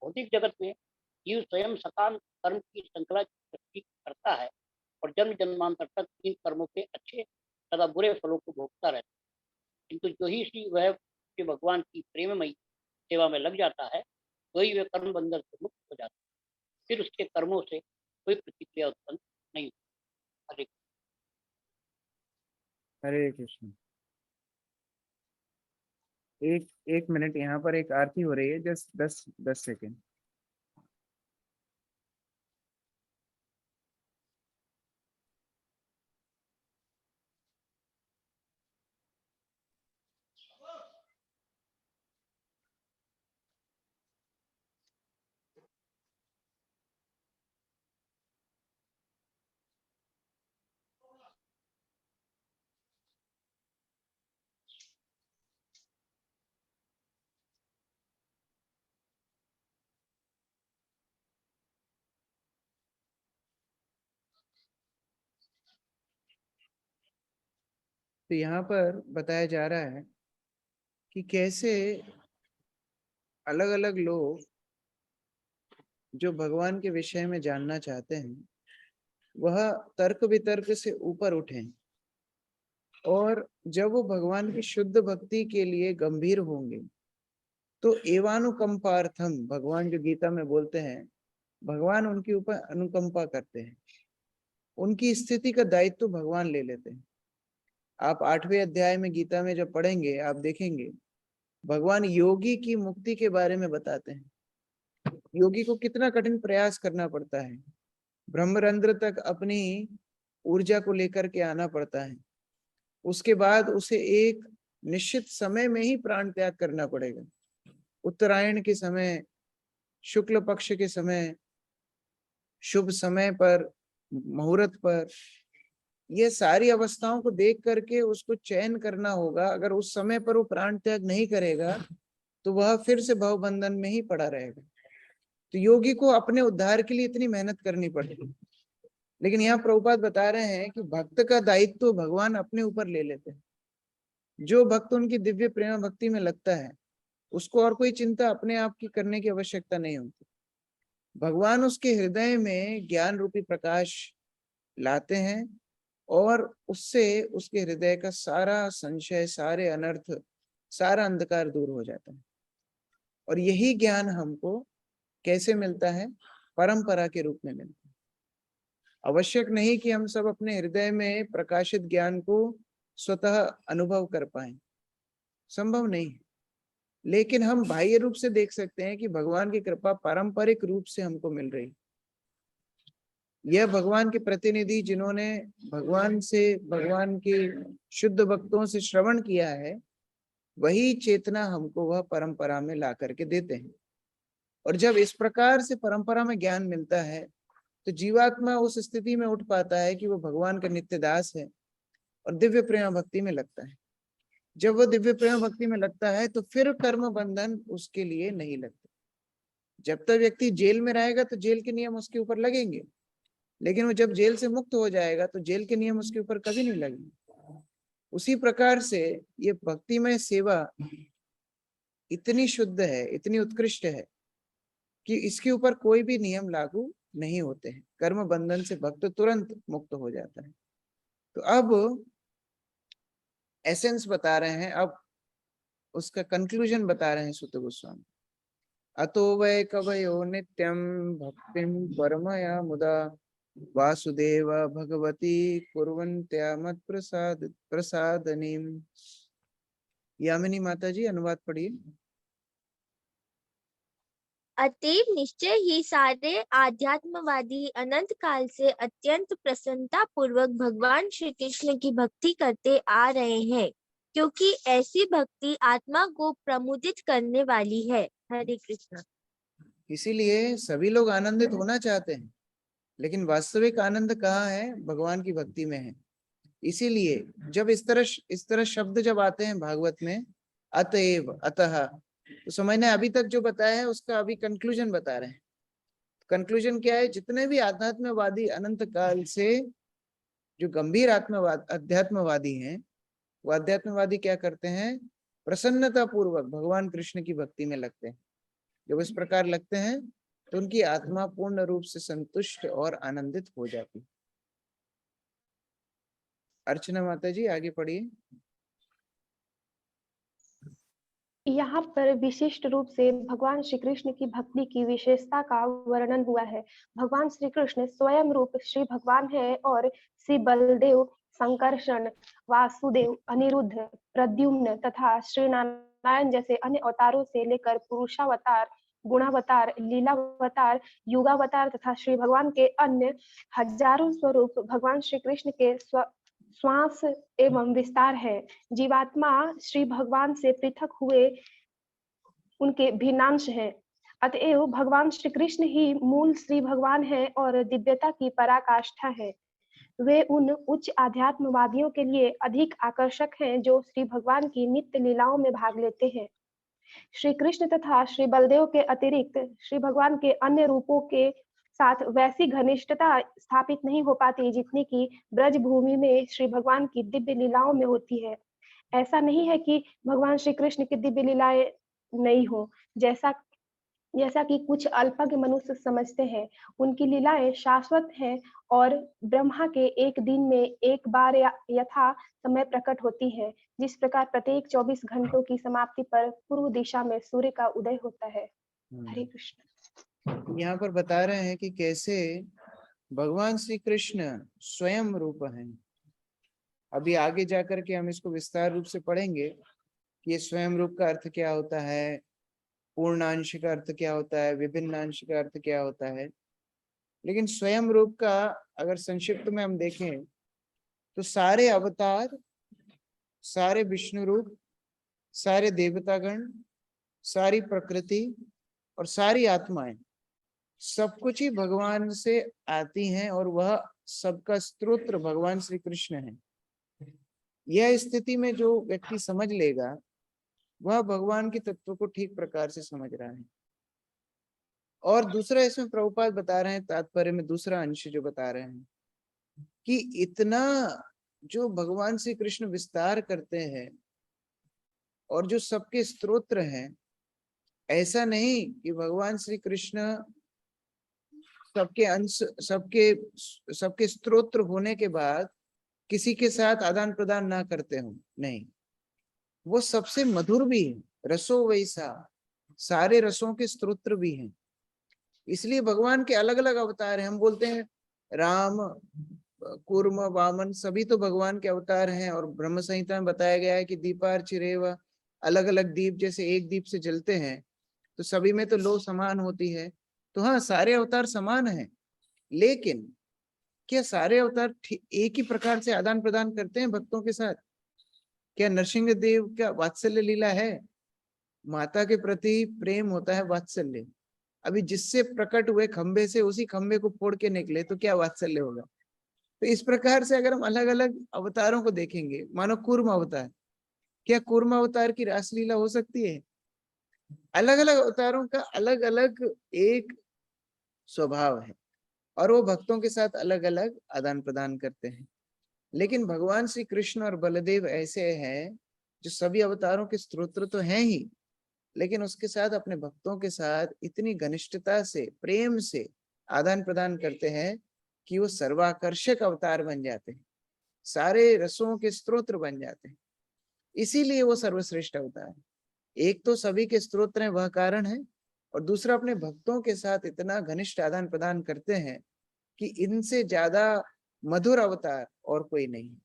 भौतिक जगत में जीव स्वयं सकाम कर्म की श्रृंखला सृष्टि करता है और जन्म जन्मांतर तक इन कर्मों के अच्छे तथा बुरे फलों को भोगता रहता है। किंतु जो ही श्री वह भगवान की प्रेममयी सेवा में लग जाता है, तो ही वह कर्म बंधन से मुक्त हो जाता है। फिर उसके कर्मों से कोई प्रतिक्रिया उत्पन्न नहीं होती। हरे कृष्ण। एक मिनट, यहाँ पर एक आरती हो रही है, जस्ट 10 सेकेंड। तो यहाँ पर बताया जा रहा है कि कैसे अलग अलग लोग जो भगवान के विषय में जानना चाहते हैं वह तर्क वितर्क से ऊपर उठें, और जब वो भगवान की शुद्ध भक्ति के लिए गंभीर होंगे तो एवानुकंपार्थम, भगवान जो गीता में बोलते हैं, भगवान उनके ऊपर अनुकंपा करते हैं, उनकी स्थिति का दायित्व भगवान ले लेते हैं। आप 8वें अध्याय में गीता में जब पढ़ेंगे आप देखेंगे भगवान योगी की मुक्ति के बारे में बताते हैं। योगी को कितना कठिन प्रयास करना पड़ता है, ब्रह्मरंध्र तक अपनी ऊर्जा को लेकर के आना पड़ता है, उसके बाद उसे एक निश्चित समय में ही प्राण त्याग करना पड़ेगा। उत्तरायण के समय, शुक्ल पक्ष के समय, शुभ समय पर, मुहूर्त पर, ये सारी अवस्थाओं को देख करके उसको चयन करना होगा। अगर उस समय पर वो प्राण त्याग नहीं करेगा तो वह फिर से भवबंधन में ही पड़ा रहेगा। तो योगी को अपने उद्धार के लिए इतनी मेहनत करनी पड़ेगी। लेकिन यहाँ प्रभुपाद बता रहे हैं कि भक्त का दायित्व भगवान अपने ऊपर ले लेते हैं। जो भक्त उनकी दिव्य प्रेम भक्ति में लगता है उसको और कोई चिंता अपने आप की करने की आवश्यकता नहीं होती। भगवान उसके हृदय में ज्ञान रूपी प्रकाश लाते हैं और उससे उसके हृदय का सारा संशय, सारे अनर्थ, सारा अंधकार दूर हो जाता है। और यही ज्ञान हमको कैसे मिलता है? परंपरा के रूप में मिलता है। आवश्यक नहीं कि हम सब अपने हृदय में प्रकाशित ज्ञान को स्वतः अनुभव कर पाए, संभव नहीं। लेकिन हम बाह्य रूप से देख सकते हैं कि भगवान की कृपा पारंपरिक रूप से हमको मिल रही। यह भगवान के प्रतिनिधि जिन्होंने भगवान से, भगवान के शुद्ध भक्तों से श्रवण किया है, वही चेतना हमको वह परंपरा में ला करके देते हैं। और जब इस प्रकार से परंपरा में ज्ञान मिलता है तो जीवात्मा उस स्थिति में उठ पाता है कि वो भगवान का नित्य दास है और दिव्य प्रेम भक्ति में लगता है। जब वो दिव्य प्रेम भक्ति में लगता है तो फिर कर्म बंधन उसके लिए नहीं लगते। जब तक व्यक्ति जेल में रहेगा तो जेल के नियम उसके ऊपर लगेंगे, लेकिन वो जब जेल से मुक्त हो जाएगा तो जेल के नियम उसके ऊपर कभी नहीं लगेंगे। उसी प्रकार से ये भक्तिमय सेवा इतनी शुद्ध है, इतनी उत्कृष्ट है कि इसके ऊपर कोई भी नियम लागू नहीं होते हैं। कर्म बंधन से भक्त तुरंत मुक्त हो जाता है। तो अब एसेंस बता रहे हैं, अब उसका कंक्लूजन बता रहे हैं सुत गोस्वामी। अतो वै कवयो नित्यं भक्तिं परमया मुदा वासुदेव भगवती कुर्वन्त्या मत प्रसादनीम। यामिनी माता जी अनुवाद पढ़िए। अतएव निश्चय ही सारे आध्यात्मवादी अनंत काल से अत्यंत प्रसन्नता पूर्वक भगवान श्री कृष्ण की भक्ति करते आ रहे हैं, क्योंकि ऐसी भक्ति आत्मा को प्रमुदित करने वाली है। हरे कृष्ण। इसीलिए सभी लोग आनंदित होना चाहते हैं, लेकिन वास्तविक आनंद कहाँ है? भगवान की भक्ति में है। इसीलिए जब इस तरह शब्द जब आते हैं भागवत में, अतएव, अतः, तो समझने अभी तक जो बताया है उसका अभी कंक्लूजन बता रहे हैं। कंक्लूजन क्या है? जितने भी आध्यात्मवादी अनंत काल से जो गंभीर अध्यात्मवादी हैं, वो अध्यात्मवादी क्या करते हैं? प्रसन्नता पूर्वक भगवान कृष्ण की भक्ति में लगते हैं। जब इस प्रकार लगते हैं तो उनकी आत्मा पूर्ण रूप से संतुष्ट और आनंदित हो जाती है। अर्चना माता जी आगे पढ़िए। यहाँ पर विशिष्ट रूप से भगवान श्री कृष्ण की भक्ति की विशेषता का वर्णन हुआ है। भगवान श्री कृष्ण स्वयं रूप श्री भगवान है और श्री बलदेव, संकर्षण, वासुदेव, अनिरुद्ध, प्रद्युम्न तथा श्री नारायण जैसे अन्य अवतारों से लेकर पुरुषावतार, गुणावतार, लीलावतार, युगावतार तथा श्री भगवान के अन्य हजारों स्वरूप भगवान श्री कृष्ण के श्वास एवं विस्तार है। जीवात्मा श्री भगवान से पृथक हुए उनके भिन्नांश है। अतएव भगवान श्री कृष्ण ही मूल श्री भगवान है और दिव्यता की पराकाष्ठा है। वे उन उच्च आध्यात्मवादियों के लिए अधिक आकर्षक हैं जो श्री भगवान की नित्य लीलाओं में भाग लेते हैं। श्री कृष्ण तथा श्री बलदेव के अतिरिक्त श्री भगवान के अन्य रूपों के साथ वैसी घनिष्ठता स्थापित नहीं हो पाती जितनी कि ब्रज भूमि में श्री भगवान की दिव्य लीलाओं में होती है। ऐसा नहीं है कि भगवान श्री कृष्ण की दिव्य लीलाएं नहीं हो, जैसा कि कुछ अल्पज्ञ मनुष्य समझते हैं। उनकी लीलाएं शाश्वत हैं और ब्रह्मा के एक दिन में एक बार यथा समय प्रकट होती है, जिस प्रकार प्रत्येक 24 घंटों की समाप्ति पर पूर्व दिशा में सूर्य का उदय होता है। हरे कृष्ण। यहाँ पर बता रहे हैं कि कैसे भगवान श्री कृष्ण स्वयं रूप हैं। अभी आगे जाकर के हम इसको विस्तार रूप से पढ़ेंगे कि स्वयं रूप का अर्थ क्या होता है, पूर्णांश का अर्थ क्या होता है, विभिन्न अंश का अर्थ क्या होता है। लेकिन स्वयं रूप का अगर संक्षिप्त में हम देखें तो सारे अवतार, सारे विष्णु रूप, सारे देवतागण, सारी प्रकृति और सारी आत्माएं, सब कुछ ही भगवान से आती हैं और वह सबका स्त्रोत्र भगवान श्री कृष्ण है। यह स्थिति में जो व्यक्ति समझ लेगा वह भगवान के तत्व को ठीक प्रकार से समझ रहा है। और दूसरा इसमें प्रभुपाद बता रहे हैं, तात्पर्य में दूसरा अंश जो बता रहे हैं कि इतना जो भगवान श्री कृष्ण विस्तार करते हैं और जो सबके स्तोत्र हैं, ऐसा नहीं कि भगवान श्री कृष्ण सबके अंश, सबके स्तोत्र होने के बाद किसी के साथ आदान प्रदान ना करते हो, नहीं, वो सबसे मधुर भी है, रसो वैसा, सारे रसों के स्तोत्र भी हैं। इसलिए भगवान के अलग अलग अवतार हैं। हम बोलते हैं राम, कूर्म, वामन, सभी तो भगवान के अवतार हैं। और ब्रह्म संहिता में बताया गया है कि दीपार्चिरेव, अलग अलग दीप जैसे एक दीप से जलते हैं तो सभी में तो लो समान होती है। तो हाँ, सारे अवतार समान हैं, लेकिन क्या सारे अवतार एक ही प्रकार से आदान प्रदान करते हैं भक्तों के साथ? क्या नरसिंह देव का वात्सल्य लीला है? माता के प्रति प्रेम होता है वात्सल्य। अभी जिससे प्रकट हुए खंबे से उसी खंबे को फोड़ के निकले तो क्या वात्सल्य होगा? तो इस प्रकार से अगर हम अलग अलग अवतारों को देखेंगे, मानो कूर्म अवतार, क्या कूर्म अवतार की रासलीला हो सकती है? अलग अलग अवतारों का अलग अलग एक स्वभाव है और वो भक्तों के साथ अलग अलग आदान प्रदान करते हैं। लेकिन भगवान श्री कृष्ण और बलदेव ऐसे हैं जो सभी अवतारों के स्त्रोत्र तो हैं ही, लेकिन उसके साथ अपने भक्तों के साथ इतनी घनिष्ठता से, प्रेम से आदान प्रदान करते हैं कि वो सर्वाकर्षक अवतार बन जाते हैं, सारे रसों के स्त्रोत्र बन जाते हैं। इसीलिए वो सर्वश्रेष्ठ अवतार है। एक तो सभी के स्त्रोत्र हैं, वह कारण है, और दूसरा अपने भक्तों के साथ इतना घनिष्ठ आदान प्रदान करते हैं कि इनसे ज्यादा मधुर अवतार और कोई नहीं।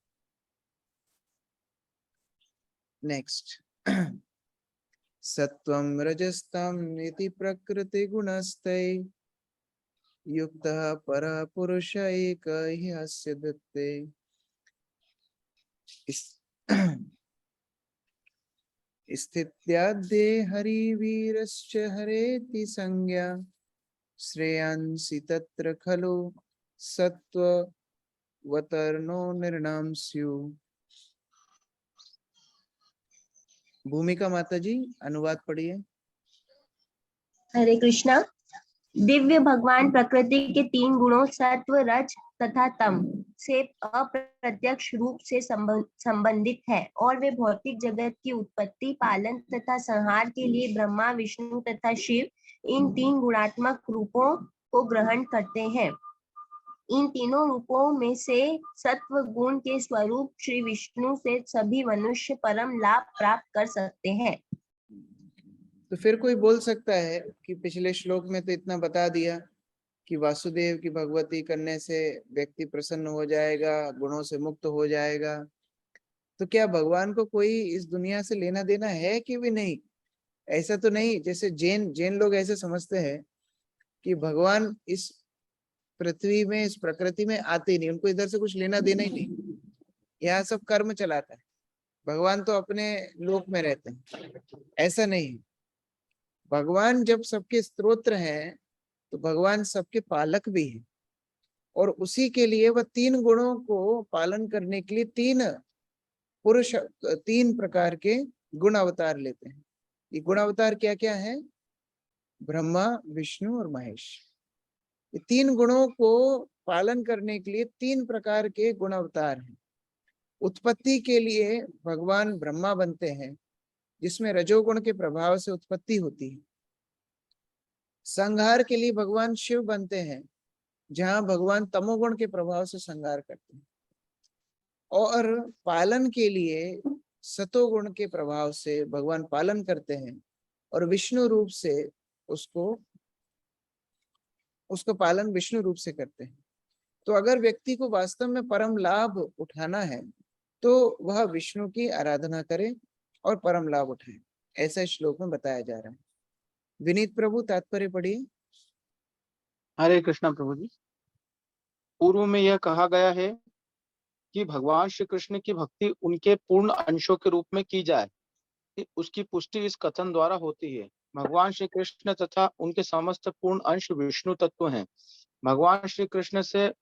नेक्स्ट, सत्वं रजस्तम इति प्रकृति गुणस्ते युक्तः परः पुरुष एक हि अस्य दत्ते। स्थित्याद्ये हरिवीरश्च हरेति संज्ञा श्रेयांसि तत्र खलु सत्त्ववतर्नो निर्णाम स्युः। भूमिका माता जी अनुवाद पढ़िए। हरे कृष्णा। दिव्य भगवान प्रकृति के 3 गुणों सत्व, रज तथा तम से अप्रत्यक्ष रूप से संबंधित है और वे भौतिक जगत की उत्पत्ति, पालन तथा संहार के लिए ब्रह्मा, विष्णु तथा शिव इन 3 गुणात्मक रूपों को ग्रहण करते हैं। इन तीनों रूपों में से सत्व गुण के स्वरूप श्री विष्णु से सभी मनुष्य परम लाभ प्राप्त कर सकते हैं। तो फिर कोई बोल सकता है कि पिछले श्लोक में तो इतना बता दिया कि वासुदेव की भगवती करने से व्यक्ति प्रसन्न हो जाएगा, गुणों से मुक्त हो जाएगा, तो क्या भगवान को कोई इस दुनिया से लेना देना है कि भी नहीं? ऐसा तो नहीं। जैसे जैन लोग ऐसे समझते हैं कि भगवान इस पृथ्वी में, इस प्रकृति में आते ही नहीं, उनको इधर से कुछ लेना देना ही नहीं, यहाँ सब कर्म चलाता है, भगवान तो अपने लोक में रहते हैं। ऐसा नहीं। भगवान जब सबके स्तोत्र हैं तो भगवान सबके पालक भी हैं, और उसी के लिए वह 3 गुणों को पालन करने के लिए 3 प्रकार के गुण अवतार लेते हैं। ये गुण अवतार क्या क्या है? ब्रह्मा, विष्णु और महेश। ये 3 गुणों को पालन करने के लिए 3 प्रकार के गुण अवतार हैं। उत्पत्ति के लिए भगवान ब्रह्मा बनते हैं, जिसमें रजोगुण के प्रभाव से उत्पत्ति होती है। संहार के लिए भगवान शिव बनते हैं, जहां भगवान तमोगुण के प्रभाव से संहार करते हैं। और पालन के लिए सतोगुण के प्रभाव से भगवान पालन करते हैं, और विष्णु रूप से उसको पालन विष्णु रूप से करते हैं। तो अगर व्यक्ति को वास्तव में परम लाभ उठाना है तो वह विष्णु की आराधना करे और परम लाभ उठाए, ऐसा श्लोक में बताया जा रहा है। विनीत प्रभु तात्पर्य पढ़िए। हरे कृष्णा प्रभु जी। पूर्व में यह कहा गया है कि भगवान श्री कृष्ण की भक्ति उनके पूर्ण अंशों के रूप में की जाए, उसकी पुष्टि इस कथन द्वारा होती है। भगवान श्री कृष्ण तथा उनके समस्त पूर्ण अंश विष्णु तत्व हैं। भगवान श्री कृष्ण से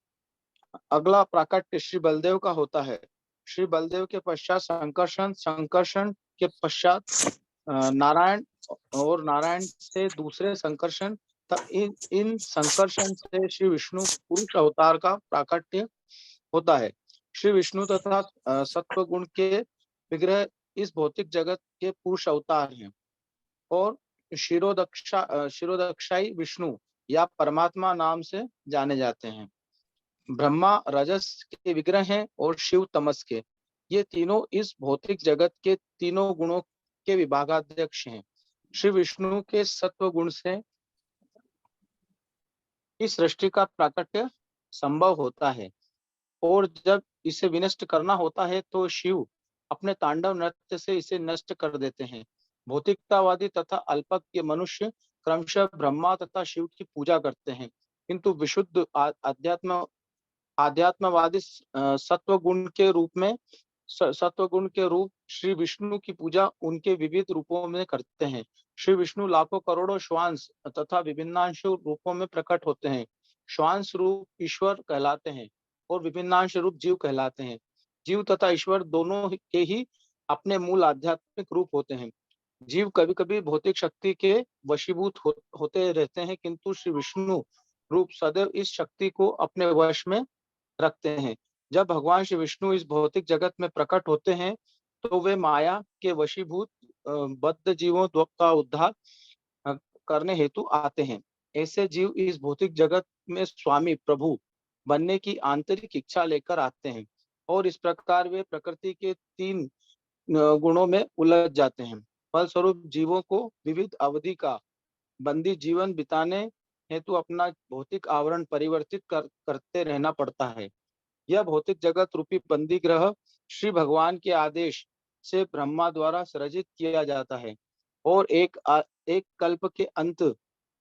अगला प्राकट्य श्री बलदेव का होता है। श्री बलदेव के पश्चात संकर्षण के पश्चात नारायण, और नारायण से दूसरे संकर्षण। इन संकर्षण से श्री विष्णु पुरुष अवतार का प्राकट्य होता है। श्री विष्णु तथा सत्व गुण के विग्रह इस भौतिक जगत के पुरुष अवतार हैं, और शिरोदक्षाई विष्णु या परमात्मा नाम से जाने जाते हैं। ब्रह्मा रजस के विग्रह हैं और शिव तमस के। ये तीनों इस भौतिक जगत के तीनों गुणों के विभागाध्यक्ष हैं। श्री विष्णु के सत्व गुण से इस सृष्टि का प्राकट्य संभव होता है, और जब इसे विनष्ट करना होता है तो शिव अपने तांडव नृत्य से इसे नष्ट कर देते हैं। भौतिकतावादी तथा अल्पज्ञ मनुष्य क्रमशः ब्रह्मा तथा शिव की पूजा करते हैं, किंतु विशुद्ध आध्यात्मवादी सत्व गुण के रूप श्री विष्णु की पूजा उनके विविध रूपों में करते हैं। श्री विष्णु लाखों करोड़ों श्वांश तथा विभिन्नांश रूपों में प्रकट होते हैं। श्वांश रूप ईश्वर कहलाते हैं और विभिन्नांश रूप जीव कहलाते हैं। जीव तथा ईश्वर दोनों के ही अपने मूल आध्यात्मिक रूप होते हैं। जीव कभी कभी भौतिक शक्ति के वशीभूत होते रहते हैं, किंतु श्री विष्णु रूप सदैव इस शक्ति को अपने वश में रखते हैं। जब भगवान श्री विष्णु इस भौतिक जगत में प्रकट होते हैं तो वे माया के वशीभूत बद्ध जीवों का उद्धार करने हेतु आते हैं। ऐसे जीव इस भौतिक जगत में स्वामी प्रभु बनने की आंतरिक इच्छा लेकर आते हैं और इस प्रकार वे प्रकृति के 3 गुणों में उलझ जाते हैं। फलस्वरूप जीवों को विविध अवधि का बंदी जीवन बिताने हेतु अपना भौतिक आवरण परिवर्तित करते रहना पड़ता है। यह भौतिक जगत रूपी बंदी ग्रह श्री भगवान के आदेश से ब्रह्मा द्वारा सृजित किया जाता है और एक कल्प के अंत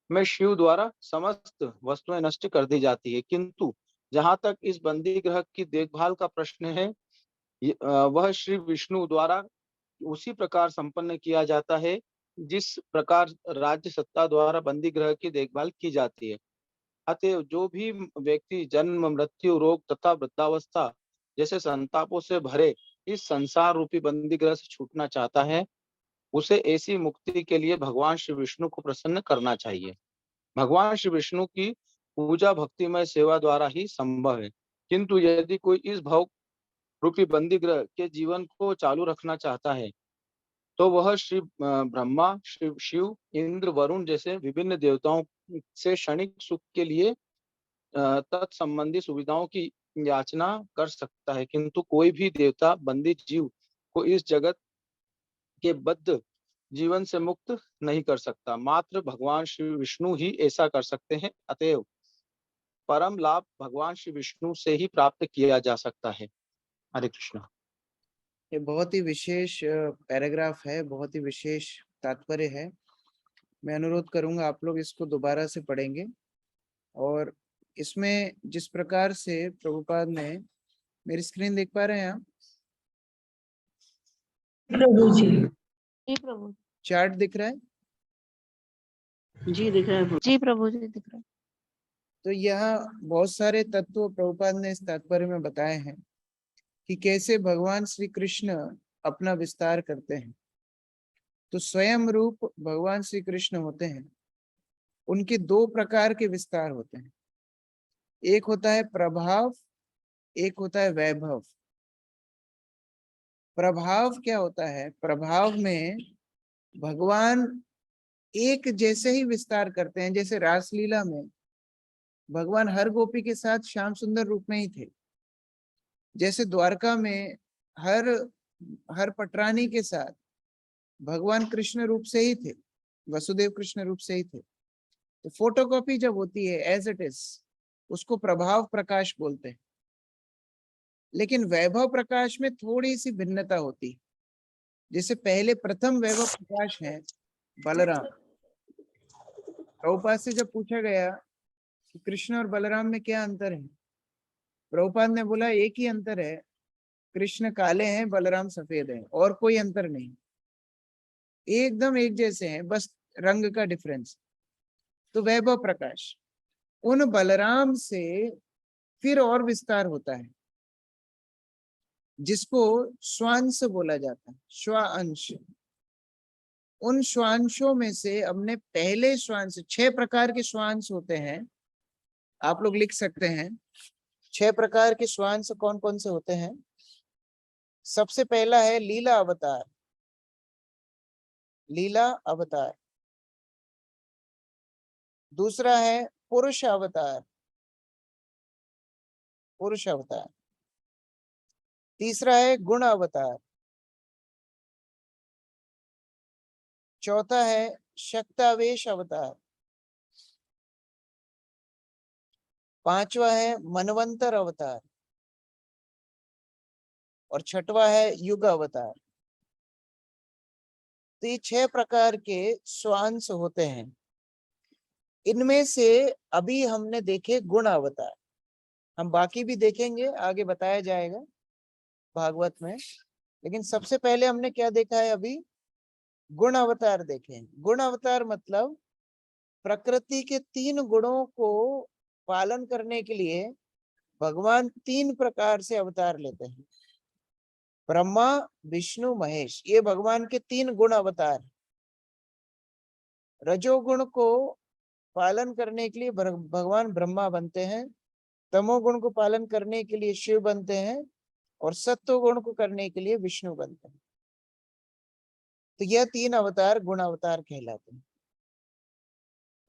में शिव द्वारा समस्त वस्तुएं नष्ट कर दी जाती है। किंतु जहां तक इस बंदी ग्रह की देखभाल का प्रश्न है, वह श्री विष्णु द्वारा उसी प्रकार संपन्न किया जाता है जिस प्रकार राज्य सत्ता द्वारा बंदी ग्रह की देखभाल की जाती है। अतएव जो भी व्यक्ति जन्म, मृत्यु, रोग तथा वृद्धावस्था जैसे संतापों से भरे इस संसार रूपी बंदी ग्रह से छूटना चाहता है, उसे ऐसी मुक्ति के लिए भगवान श्री विष्णु को प्रसन्न करना चाहिए। भगवान श्री विष्णु की पूजा भक्तिमय सेवा द्वारा ही संभव है, किंतु यदि कोई इस भव रूपी बंदी ग्रह के जीवन को चालू रखना चाहता है तो वह श्री ब्रह्मा, शिव, इंद्र, वरुण जैसे विभिन्न देवताओं से क्षणिक सुख के लिए तत्संबंधी सुविधाओं की याचना कर सकता है, किंतु कोई भी देवता बंदी जीव को इस जगत के बद्ध जीवन से मुक्त नहीं कर सकता। मात्र भगवान श्री विष्णु ही ऐसा कर सकते हैं। अतएव परम लाभ भगवान श्री विष्णु से ही प्राप्त किया जा सकता है। हरे कृष्ण। ये बहुत ही विशेष पैराग्राफ है, बहुत ही विशेष तात्पर्य है। मैं अनुरोध करूंगा आप लोग इसको दोबारा से पढ़ेंगे और इसमें जिस प्रकार से प्रभुपाद ने, मेरी स्क्रीन देख पा रहे हैं आप? प्रभु जी। जी प्रभु। चार्ट दिख रहा है? जी दिख रहा है। जी प्रभु जी दिख रहा है। तो यहाँ बहुत सारे तत्व प्रभुपाद ने इस तात्पर्य में बताए हैं कि कैसे भगवान श्री कृष्ण अपना विस्तार करते हैं। तो स्वयं रूप भगवान श्री कृष्ण होते हैं, उनके 2 प्रकार के विस्तार होते हैं। एक होता है प्रभाव, एक होता है वैभव। प्रभाव क्या होता है? प्रभाव में भगवान एक जैसे ही विस्तार करते हैं, जैसे रासलीला में भगवान हर गोपी के साथ श्याम सुंदर रूप में ही थे, जैसे द्वारका में हर पटरानी के साथ भगवान कृष्ण रूप से ही थे, वसुदेव कृष्ण रूप से ही थे। तो फोटोकॉपी जब होती है एज इट इज, उसको प्रभाव प्रकाश बोलते हैं। लेकिन वैभव प्रकाश में थोड़ी सी भिन्नता होती है। जैसे पहले प्रथम वैभव प्रकाश है बलराम। प्रभुपाद से जब पूछा गया कि कृष्ण और बलराम में क्या अंतर है, प्रभुपाद ने बोला एक ही अंतर है, कृष्ण काले हैं, बलराम सफेद हैं, और कोई अंतर नहीं, एकदम एक जैसे हैं, बस रंग का डिफरेंस। तो वैभव प्रकाश उन बलराम से फिर और विस्तार होता है, जिसको स्वांश बोला जाता है, स्वांश। उन स्वांशों में से हमने पहले स्वांश, 6 प्रकार के स्वांश होते हैं, आप लोग लिख सकते हैं 6 प्रकार के स्वांश कौन कौन से होते हैं। सबसे पहला है लीला अवतार, लीला अवतार। दूसरा है पुरुष अवतार, पुरुष अवतार। तीसरा है गुण अवतार। चौथा है शक्तावेश अवतार। पांचवा है मनवंतर अवतार और छठवा है युग अवतार। तो ये 6 प्रकार के स्वांश होते हैं। इनमें से अभी हमने देखे गुण अवतार, हम बाकी भी देखेंगे, आगे बताया जाएगा भागवत में। लेकिन सबसे पहले हमने क्या देखा है अभी? गुण अवतार देखे। गुण अवतार मतलब प्रकृति के 3 गुणों को पालन करने के लिए भगवान 3 प्रकार से अवतार लेते हैं। ब्रह्मा, विष्णु, महेश, ये भगवान के 3 गुण अवतार। रजोगुण को पालन करने के लिए भगवान ब्रह्मा बनते हैं, तमोगुण को पालन करने के लिए शिव बनते हैं, और सत्व गुण को करने के लिए विष्णु बनते हैं। तो यह 3 अवतार गुण अवतार कहलाते हैं।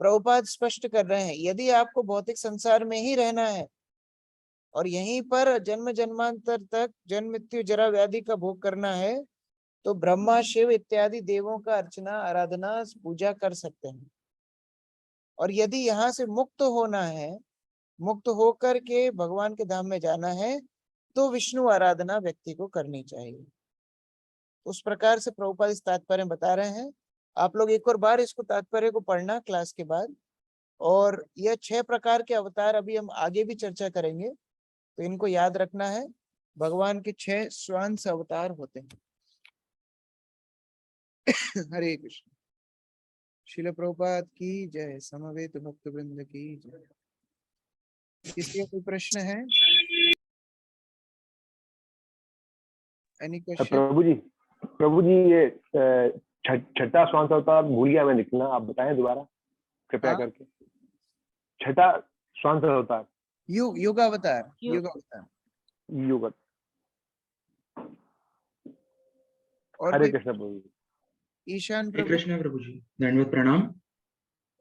प्रभुपाद स्पष्ट कर रहे हैं, यदि आपको भौतिक संसार में ही रहना है और यहीं पर जन्म जन्मांतर तक जन्म मृत्यु जरा व्याधि का भोग करना है, तो ब्रह्मा, शिव इत्यादि देवों का अर्चना, आराधना, पूजा कर सकते हैं। और यदि यहाँ से मुक्त होना है, मुक्त होकर के भगवान के धाम में जाना है, तो विष्णु आराधना व्यक्ति को करनी चाहिए। उस प्रकार से प्रभुपाद इस तात्पर्य बता रहे हैं। आप लोग एक और बार इसको तात्पर्य को पढ़ना क्लास के बाद। और यह 6 प्रकार के अवतार अभी हम आगे भी चर्चा करेंगे, तो इनको याद रखना है। भगवान के 6 स्वांश अवतार होते हैं। हरे कृष्ण। श्रील प्रभुपाद की जय। समवेत भक्त वृंद की जय। किसी का कोई प्रश्न है? Any question? प्रभु जी ये छठा स्वांश अवतार भूल गया मैं लिखना, आप बताएं दोबारा कृपया करके। छठा स्वांश अवतार युग अवतार। युग अवतार। युग। और हरे कृष्ण प्रभु जी। ईशान प्रभु। कृष्ण प्रभु जी, दंडवत प्रणाम।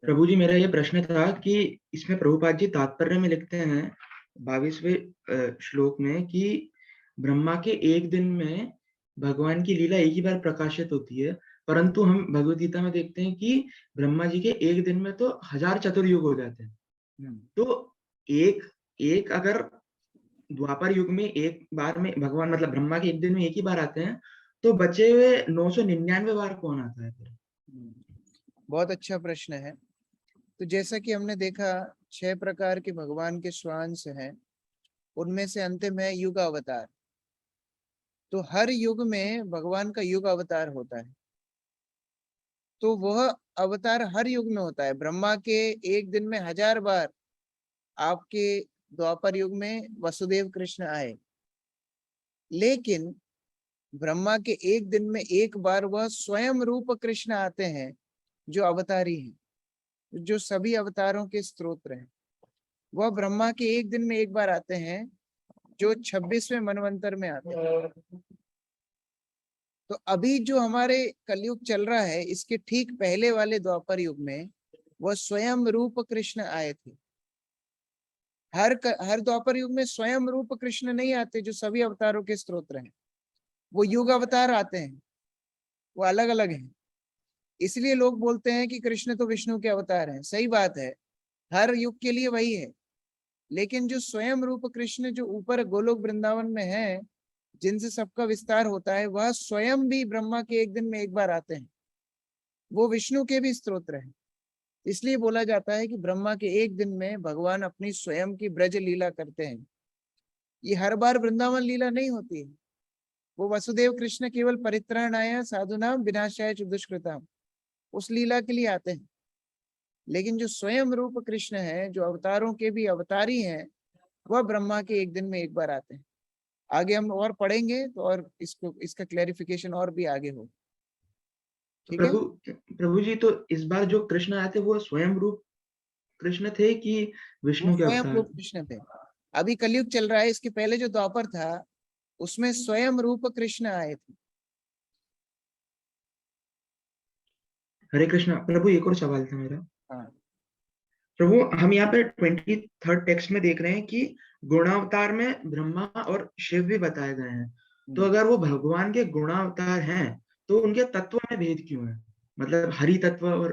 प्रभु जी, मेरा ये प्रश्न था कि इसमें प्रभुपाद जी तात्पर्य में लिखते हैं 22वें श्लोक में कि ब्रह्मा के एक दिन में भगवान की लीला एक ही बार प्रकाशित होती है, परंतु हम भगवद गीता में देखते हैं कि ब्रह्मा जी के एक दिन में तो 1000 चतुर्युग हो जाते हैं। तो एक अगर द्वापर युग में एक बार में भगवान मतलब ब्रह्मा के एक दिन में एक ही बार आते हैं, तो बचे हुए 999 बार कौन आता है फिर? बहुत अच्छा प्रश्न है। तो जैसा कि हमने देखा 6 प्रकार के भगवान के स्वांश हैं, उनमें से अंतिम है युग अवतार। तो हर युग में भगवान का युग अवतार होता है। तो वह अवतार हर युग में होता है। ब्रह्मा के एक दिन में 1000 बार आपके द्वापर युग में वसुदेव कृष्ण आए, लेकिन ब्रह्मा के एक दिन में एक बार वह स्वयं रूप कृष्ण आते हैं, जो अवतारी हैं, जो सभी अवतारों के स्तोत्र हैं। वह ब्रह्मा के एक दिन में एक बार आते हैं, जो 26वें मनवंतर में आते हैं। तो अभी जो हमारे कलयुग चल रहा है, इसके ठीक पहले वाले द्वापर युग में वह स्वयं रूप कृष्ण आए थे। हर द्वापर युग में स्वयं रूप कृष्ण नहीं आते, जो सभी अवतारों के स्तोत्र हैं। वो युग अवतार आते हैं, वो अलग अलग हैं। इसलिए लोग बोलते हैं कि कृष्ण तो विष्णु के अवतार हैं। सही बात है, हर युग के लिए वही है। लेकिन जो स्वयं रूप कृष्ण जो ऊपर गोलोक वृंदावन में है, जिनसे सबका विस्तार होता है, वह स्वयं भी ब्रह्मा के एक दिन में एक बार आते हैं। वो विष्णु के भी स्तोत्र हैं। इसलिए बोला जाता है कि ब्रह्मा के एक दिन में भगवान अपनी स्वयं की ब्रज लीला करते हैं। ये हर बार वृंदावन लीला नहीं होती है। वो वसुदेव कृष्ण केवल परित्राणाय साधुनाम विनाशाय च दुष्कृताम, उस लीला के लिए आते हैं। लेकिन जो स्वयं रूप कृष्ण है, जो अवतारों के भी अवतारी हैं, वह ब्रह्मा के एक दिन में एक बार आते हैं। आगे हम और पढ़ेंगे तो और इसका क्लैरिफिकेशन और भी आगे हो। ठीक है प्रभु जी, तो इस बार जो कृष्ण आए थे वो स्वयं रूप कृष्ण थे कि विष्णु के स्वयं रूप कृष्ण थे। अभी कलयुग चल रहा है, इसके पहले जो द्वापर था उसमें स्वयं रूप कृष्ण आए थे। हरे कृष्णा। प्रभु एक और सवाल था मेरा। हाँ प्रभु, हम यहाँ पे 23rd टेक्स्ट में देख रहे हैं कि गुणावतार में ब्रह्मा और शिव भी बताए गए हैं। तो अगर वो भगवान के गुणावतार हैं, तो उनके तत्व में भेद क्यों है? मतलब हरि तत्व और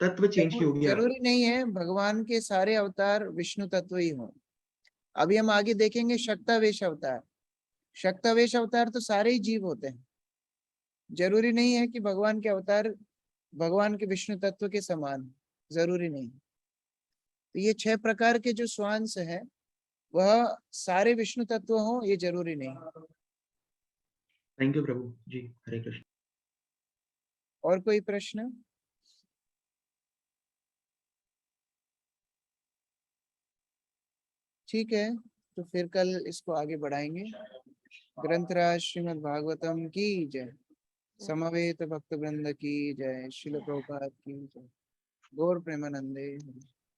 तत्व चेंज क्यों हो गया? जरूरी नहीं है भगवान के सारे अवतार विष्णु तत्व ही हों। अभी हम आगे देखेंगे शक्तावेश अवतार। शक्तावेश अवतार तो सारे ही जीव होते हैं। जरूरी नहीं है कि भगवान के अवतार भगवान के विष्णु तत्व के समान, जरूरी नहीं। तो ये 6 प्रकार के जो स्वांश है वह सारे विष्णु तत्व हो, ये जरूरी नहीं। थैंक यू प्रभु जी। हरे कृष्ण। और कोई प्रश्न? ठीक है, तो फिर कल इसको आगे बढ़ाएंगे। ग्रंथराज श्रीमद् भागवतम की जय। समवेत भक्त वृंद की जय। श्रील प्रभुपाद की जय। गौर प्रेमानंदे।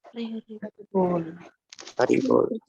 हरि हरि बोल। हरि बोल।